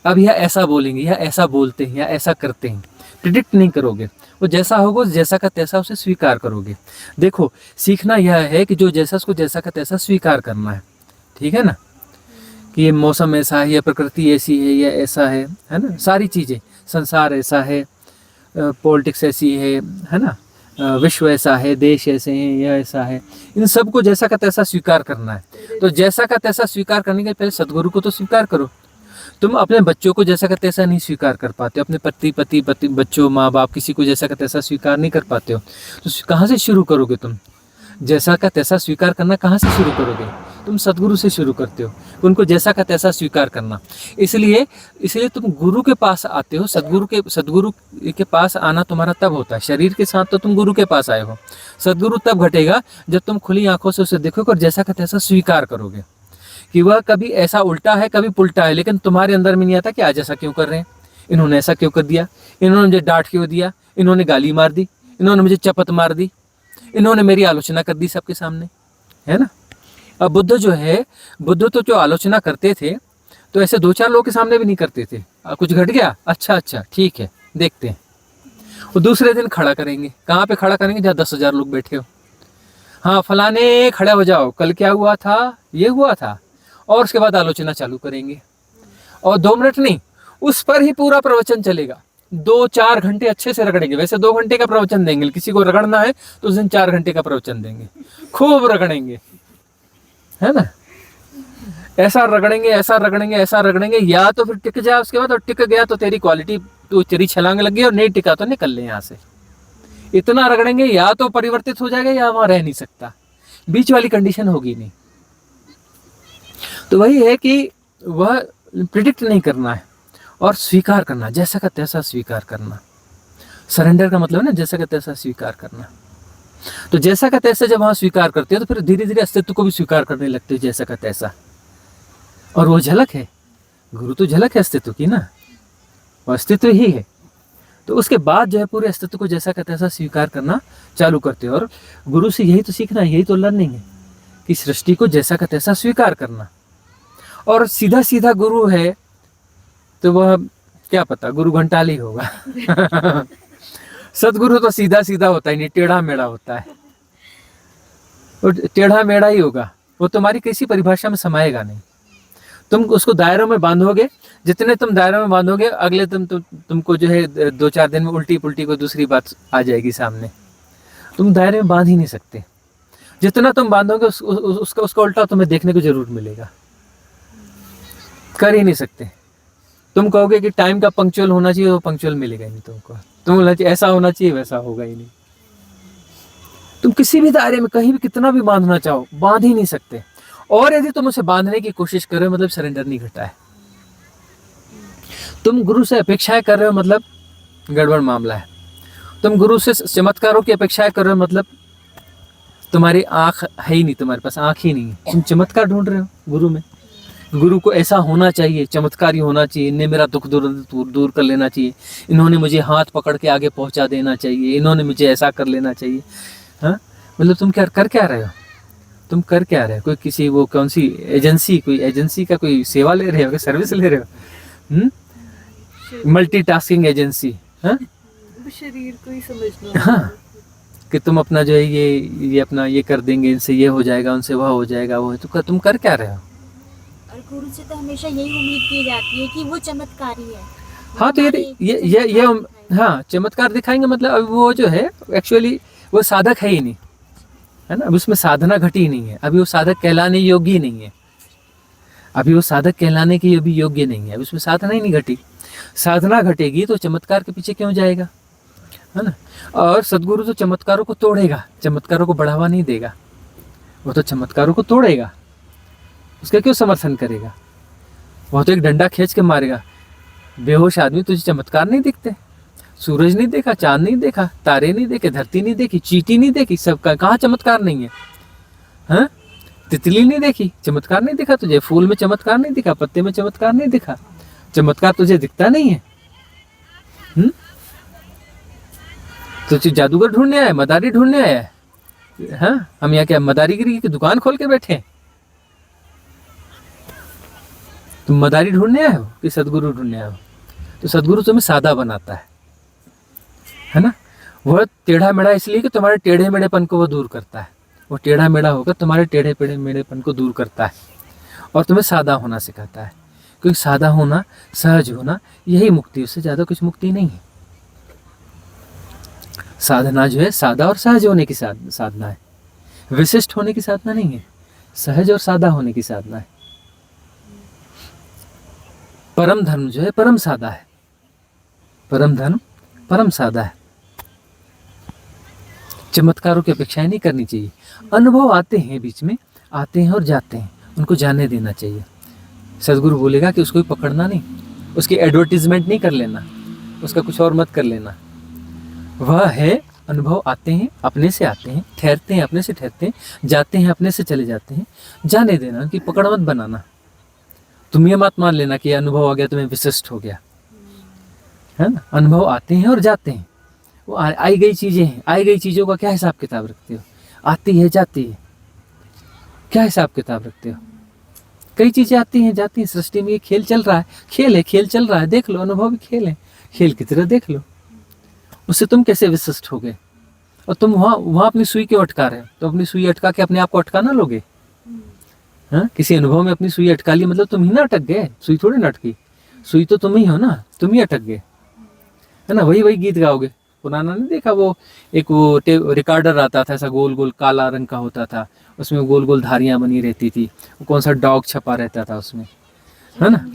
अब यह ऐसा बोलेंगे, या ऐसा बोलते हैं, या ऐसा करते हैं। प्रिडिक्ट नहीं करोगे, वो जैसा होगा जैसा का तैसा उसे स्वीकार करोगे। देखो, सीखना यह है कि जो जैसा उसको जैसा का तैसा स्वीकार करना है, ठीक है ना। कि ये मौसम ऐसा है, या प्रकृति ऐसी है, या ऐसा है ना। सारी चीज़ें, संसार ऐसा है, पॉलिटिक्स ऐसी है ना, विश्व ऐसा है, देश ऐसे हैं, यह ऐसा है। इन सबको जैसा का तैसा स्वीकार करना है। तो जैसा का तैसा स्वीकार करने के पहले सदगुरु को तो स्वीकार करो। तुम अपने बच्चों को जैसा का तैसा नहीं स्वीकार कर पाते हो, अपने पति बच्चों, माँ बाप, किसी को जैसा का तैसा स्वीकार नहीं कर पाते हो, तो कहाँ से शुरू करोगे? तुम जैसा का तैसा स्वीकार करना कहाँ से शुरू करोगे? तुम सदगुरु से शुरू करते हो, उनको जैसा का तैसा स्वीकार करना। इसलिए तुम गुरु के पास आते हो। सदगुरु के पास आना तुम्हारा तब होता है, शरीर के साथ तो तुम गुरु के पास आए हो। सदगुरु तब घटेगा जब तुम खुली आंखों से उसे देखोगे और जैसा का तैसा स्वीकार करोगे कि वह कभी ऐसा उल्टा है, कभी पुल्टा है, लेकिन तुम्हारे अंदर में नहीं आता कि आज ऐसा क्यों कर रहे हैं, इन्होंने ऐसा क्यों कर दिया, इन्होंने मुझे डांट क्यों दिया, इन्होंने गाली मार दी, इन्होंने मुझे चपत मार दी, इन्होंने मेरी आलोचना कर दी सबके सामने, है ना। अब बुद्ध तो जो आलोचना करते थे तो ऐसे 2-4 लोगों के सामने भी नहीं करते थे। कुछ घट गया, अच्छा ठीक है, देखते हैं। वो दूसरे दिन खड़ा करेंगे। कहाँ पे खड़ा करेंगे? जहाँ 10,000 लोग बैठे हो। हाँ, फलाने खड़ा हो जाओ, कल क्या हुआ था, ये हुआ था, और उसके बाद आलोचना चालू करेंगे। और 2 मिनट नहीं, उस पर ही पूरा प्रवचन चलेगा, 2-4 घंटे अच्छे से रगड़ेंगे। वैसे 2 घंटे का प्रवचन देंगे, किसी को रगड़ना है तो उस दिन 4 घंटे का प्रवचन देंगे, खूब रगड़ेंगे, है ना। ऐसा रगड़ेंगे, ऐसा रगड़ेंगे, ऐसा रगड़ेंगे, या तो फिर टिक जाए उसके बाद, और टिक गया तो तेरी क्वालिटी, तो तेरी छलांग लग गई, और नहीं टिका तो निकल ले यहाँ से। इतना रगड़ेंगे या तो परिवर्तित हो जाएगा या वहां रह नहीं सकता, बीच वाली कंडीशन होगी नहीं। तो वही है कि वह प्रिडिक्ट नहीं करना है और स्वीकार करना, जैसा का तैसा स्वीकार करना। सरेंडर का मतलब है ना जैसा का तैसा स्वीकार करना। तो जैसा का तैसा जब वहां स्वीकार करते हो तो फिर धीरे धीरे अस्तित्व को भी स्वीकार करने लगते हो, जैसा का तैसा। और वो झलक है, गुरु तो झलक है अस्तित्व की ना, वो अस्तित्व ही है। तो उसके बाद जो है पूरे अस्तित्व को जैसा का तैसा स्वीकार करना चालू करते हो। और गुरु से यही तो सीखना है, यही तो लर्निंग है कि सृष्टि को जैसा का तैसा स्वीकार करना। और सीधा सीधा गुरु है तो वह क्या पता गुरु घंटाली होगा सदगुरु तो सीधा सीधा होता ही नहीं, टेढ़ा मेढ़ा होता है, और टेढ़ा मेढ़ा ही होगा, वो तुम्हारी किसी परिभाषा में समाएगा नहीं। तुम उसको दायरों में बांधोगे, जितने तुम दायरों में बांधोगे अगले तुमको जो है 2-4 दिन में उल्टी पुल्टी को दूसरी बात आ जाएगी सामने। तुम दायरे में बांध ही नहीं सकते, जितना तुम बांधोगे उसका उल्टा तुम्हें देखने को जरूर मिलेगा, कर ही नहीं सकते। तुम कहोगे कि टाइम का पंक्चुअल होना चाहिए, वो पंक्चुअल मिलेगा ही नहीं तुमको। तुम बोलना चाहिए ऐसा होना चाहिए, वैसा होगा ही नहीं। तुम किसी भी दायरे में कहीं भी कितना भी बांधना चाहो, बांध ही नहीं सकते। और यदि तुम उसे बांधने की कोशिश कर रहे हो मतलब सरेंडर नहीं घटा है। तुम गुरु से अपेक्षाएं कर रहे हो मतलब गड़बड़ मामला है। तुम गुरु से चमत्कारों की अपेक्षाएं कर रहे हो मतलब तुम्हारी आंख है ही नहीं, तुम्हारे पास आंख ही नहीं है। तुम चमत्कार ढूंढ रहे हो गुरु में, गुरु को ऐसा होना चाहिए, चमत्कारी होना चाहिए, इन्हें मेरा दुख दूर कर लेना चाहिए, इन्होंने मुझे हाथ पकड़ के आगे पहुंचा देना चाहिए, इन्होंने मुझे ऐसा कर लेना चाहिए। हाँ, मतलब तुम क्या कर क्या रहे हो? तुम कर क्या रहे हो? कोई किसी वो कौन सी एजेंसी, कोई एजेंसी का कोई सेवा ले रहे हो, सर्विस ले रहे हो? Multitasking agency. हाँ, शरीर को ही समझना। हाँ, कि तुम अपना जो है ये अपना ये कर देंगे, इनसे ये हो जाएगा, उनसे वह हो जाएगा, वो है। तो तुम कर क्या रहे हो? और गुरु से तो हमेशा यही उम्मीद की जाती है कि वो चमत्कारी है। हाँ, तो ये हाँ, चमत्कार दिखाएंगे मतलब अब वो जो है एक्चुअली वो साधक है ही नहीं, है ना। अब उसमें साधना घटी नहीं है, अभी वो साधक कहलाने योग्य ही नहीं है, अभी वो साधक कहलाने के भी योग्य नहीं है, अभी उसमें साधना ही नहीं घटी। साधना घटेगी तो चमत्कार के पीछे क्यों जाएगा, है ना। और सदगुरु तो चमत्कारों को तोड़ेगा, चमत्कारों को बढ़ावा नहीं देगा, वो तो चमत्कारों को तोड़ेगा, उसका क्यों समर्थन करेगा? वो तो एक डंडा खींच के मारेगा। बेहोश आदमी तुझे चमत्कार नहीं दिखते? सूरज नहीं देखा, चांद नहीं देखा, तारे नहीं देखे, धरती नहीं देखी, चींटी नहीं देखी, सबका कहाँ चमत्कार नहीं है? हाँ, तितली नहीं देखी, चमत्कार नहीं दिखा तुझे? फूल में चमत्कार नहीं दिखा, पत्ते में चमत्कार नहीं दिखा, चमत्कार तुझे दिखता नहीं है? तुझे जादूगर ढूंढने आया, मदारी ढूंढने आया है? हाँ, हम यहाँ क्या मदारीगिरी की दुकान खोल के बैठे? तुम मदारी ढूंढने आए हो कि सदगुरु ढूंढने आए हो? तो सदगुरु तुम्हें सादा बनाता है ना। वह टेढ़ा मेढ़ा इसलिए कि तुम्हारे टेढ़े मेढ़ेपन को वो दूर करता है, वो टेढ़ा मेढ़ा होकर तुम्हारे टेढ़े मेढ़ेपन को दूर करता है और तुम्हें सादा होना सिखाता है। क्योंकि सादा होना, सहज होना, यही मुक्ति, उससे ज्यादा कुछ मुक्ति नहीं है। साधना जो है सादा और सहज होने की साधना है, विशिष्ट होने की साधना नहीं है, सहज और सादा होने की साधना है। परम धर्म जो है परम सादा है, परम धर्म परम सादा है। चमत्कारों की अपेक्षाएं नहीं करनी चाहिए। अनुभव आते हैं, बीच में आते हैं और जाते हैं, उनको जाने देना चाहिए। सदगुरु बोलेगा कि उसको पकड़ना नहीं, उसकी एडवर्टीजमेंट नहीं कर लेना, उसका कुछ और मत कर लेना। वह है अनुभव आते हैं, अपने से आते हैं, ठहरते हैं, अपने से ठहरते हैं, जाते हैं, अपने से चले जाते हैं। जाने देना, उनकी पकड़ मत बनाना। तुम ये मत मान लेना कि अनुभव आ गया तुम्हें विशिष्ट हो गया, है ना। अनुभव आते हैं और जाते हैं, वो आई गई चीजें हैं। आई गई चीजों का क्या हिसाब किताब रखते हो? आती है जाती है, क्या हिसाब किताब रखते हो? कई चीजें आती हैं जाती हैं। सृष्टि में ये खेल चल रहा है, खेल है, खेल चल रहा है, देख लो। अनुभव भी खेल है, खेल की तरह देख लो। उससे तुम कैसे विशिष्ट हो गए? और तुम वहां अपनी सुई क्यों अटका रहे हो? तो अपनी सुई अटका के अपने आप को अटका ना लोगे? हाँ, किसी अनुभव में अपनी सुई अटका ली मतलब तुम ही ना अटक गए, सुई थोड़ी ना अटकी। सुई तो तुम ही हो ना, तुम ही अटक गए, है ना, वही वही गीत गाओगे। पुराना नहीं देखा वो, एक वो रिकॉर्डर आता था, ऐसा गोल गोल काला रंग का होता था, उसमें गोल गोल धारियां बनी रहती थी, वो कौन सा डॉग छपा रहता था उसमें, है ना,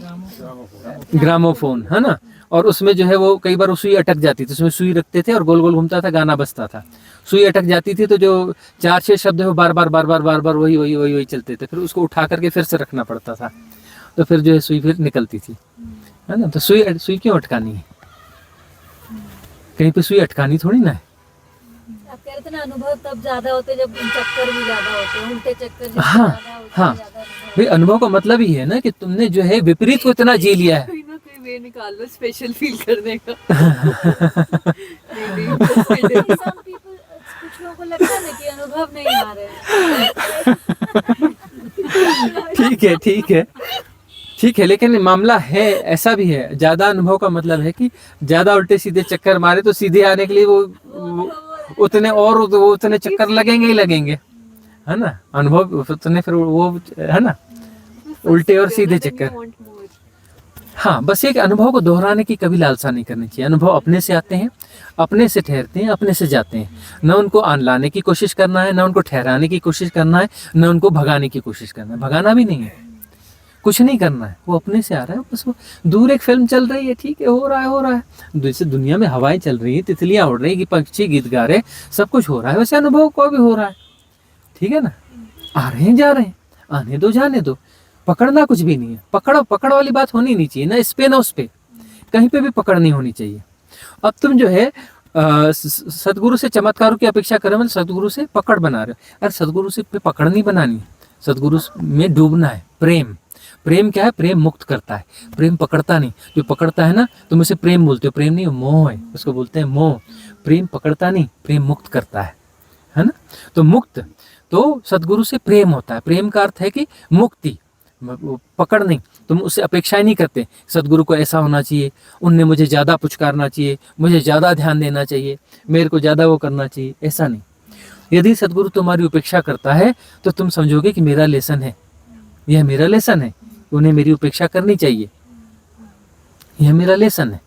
ग्रामोफोन, है ना। और उसमें जो है वो कई बार वो सुई अटक जाती थी, उसमें सुई रखते थे और गोल गोल घूमता था, गाना बजता था। सुई अटक जाती थी तो जो 4-6 शब्द है वो बार बार बार बार बार बार वही वही वही वही चलते थे, फिर उसको उठा करके फिर से रखना पड़ता था, तो फिर जो है सुई फिर निकलती थी, है ना। तो सुई सुई क्यों अटकानी है, कहीं पे सुई अटकानी थोड़ी ना है। आप कह रहे थे ना अनुभव तब ज्यादा होते जब चक्कर भी ज्यादा होते हैं, उल्टे चक्कर जब हाँ, ज्यादा होते हाँ। हैं, ज्यादा अनुभव भाई अनुभव का मतलब ही है ना कि तुमने जो है विपरीत को इतना जी लिया है। कोई ना कोई वे निकाल लो स्पेशल फील करने का। नहीं, नहीं, just kidding. होता है। Some people, कुछ लोगों को लगता है ना कि अनुभव नहीं आ रहे हैं। ठीक है, ठीक है, ठीक है, लेकिन मामला है ऐसा भी है, ज्यादा अनुभव का मतलब है कि ज्यादा उल्टे सीधे चक्कर मारे तो सीधे आने के लिए वो उतने और वो उतने चक्कर लगेंगे ही लगेंगे, है ना। अनुभव उतने फिर वो, है ना, उल्टे और सीधे चक्कर। Want more. हाँ, बस एक अनुभव को दोहराने की कभी लालसा नहीं करनी चाहिए। अनुभव अपने से आते हैं, अपने से ठहरते हैं, अपने से जाते हैं। न उनको आनलाने की कोशिश करना है, न उनको ठहराने की कोशिश करना है, न उनको भगाने की कोशिश करना है। भगाना भी नहीं है, कुछ नहीं करना है, वो अपने से आ रहा है। बस वो दूर एक फिल्म चल रही है, ठीक है, हो रहा है, हो रहा है। जैसे दुनिया में हवाएं चल रही है, तितलियां उड़ रही है, पक्षी गीत गा रहे, सब कुछ हो रहा है, वैसे अनुभव को भी हो रहा है, ठीक है ना। आ रहे हैं, जा रहे हैं, आने दो, जाने दो, पकड़ना कुछ भी नहीं है। पकड़ वाली बात होनी नहीं चाहिए, ना इस पे ना उस पे, कहीं पे भी पकड़ नहीं होनी चाहिए। अब तुम जो है सदगुरु से चमत्कारों की अपेक्षा करें, मतलब सदगुरु से पकड़ बना रहे हो। अरे सदगुरु से पे पकड़ नहीं बनानी, सदगुरु में डूबना है। प्रेम, प्रेम क्या है, प्रेम मुक्त करता है, प्रेम पकड़ता नहीं। जो पकड़ता है ना, तुम उसे प्रेम बोलते हो, प्रेम नहीं, मोह है, उसको बोलते हैं मोह। प्रेम पकड़ता नहीं, प्रेम मुक्त करता है ना। तो मुक्त तो सदगुरु से प्रेम होता है। प्रेम का अर्थ है कि मुक्ति, पकड़ नहीं। तुम उससे अपेक्षाएं नहीं करते सदगुरु को ऐसा होना चाहिए, उनने मुझे ज़्यादा पुचकारना चाहिए, मुझे ज़्यादा ध्यान देना चाहिए, मेरे को ज़्यादा वो करना चाहिए, ऐसा नहीं। यदि सदगुरु तुम्हारी उपेक्षा करता है तो तुम समझोगे कि मेरा लेसन है, यह मेरा लेसन है, उन्हें मेरी उपेक्षा करनी चाहिए, यह मेरा लेसन है।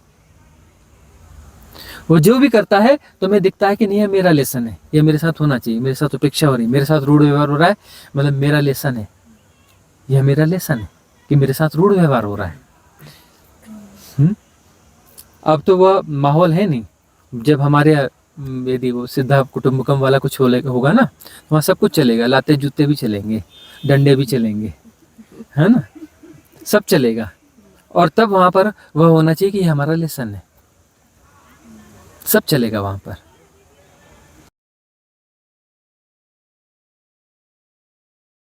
वो जो भी करता है तुम्हें दिखता है कि नहीं, यह मेरा लेसन है, यह मेरे साथ होना चाहिए, मेरे साथ उपेक्षा हो रही है, मेरे साथ रूढ़ व्यवहार हो रहा है, मतलब मेरा लेसन है, यह मेरा लेसन है कि मेरे साथ रूढ़ व्यवहार हो रहा है। अब तो वह माहौल है नहीं। जब हमारे यदि वो सिद्धा कुटुंबकम वाला कुछ होगा ना, तो वहाँ सब कुछ चलेगा, लाते जूते भी चलेंगे, डंडे भी चलेंगे, है ना, सब चलेगा। और तब वहाँ पर वह होना चाहिए कि ये हमारा लेसन है, सब चलेगा वहाँ पर।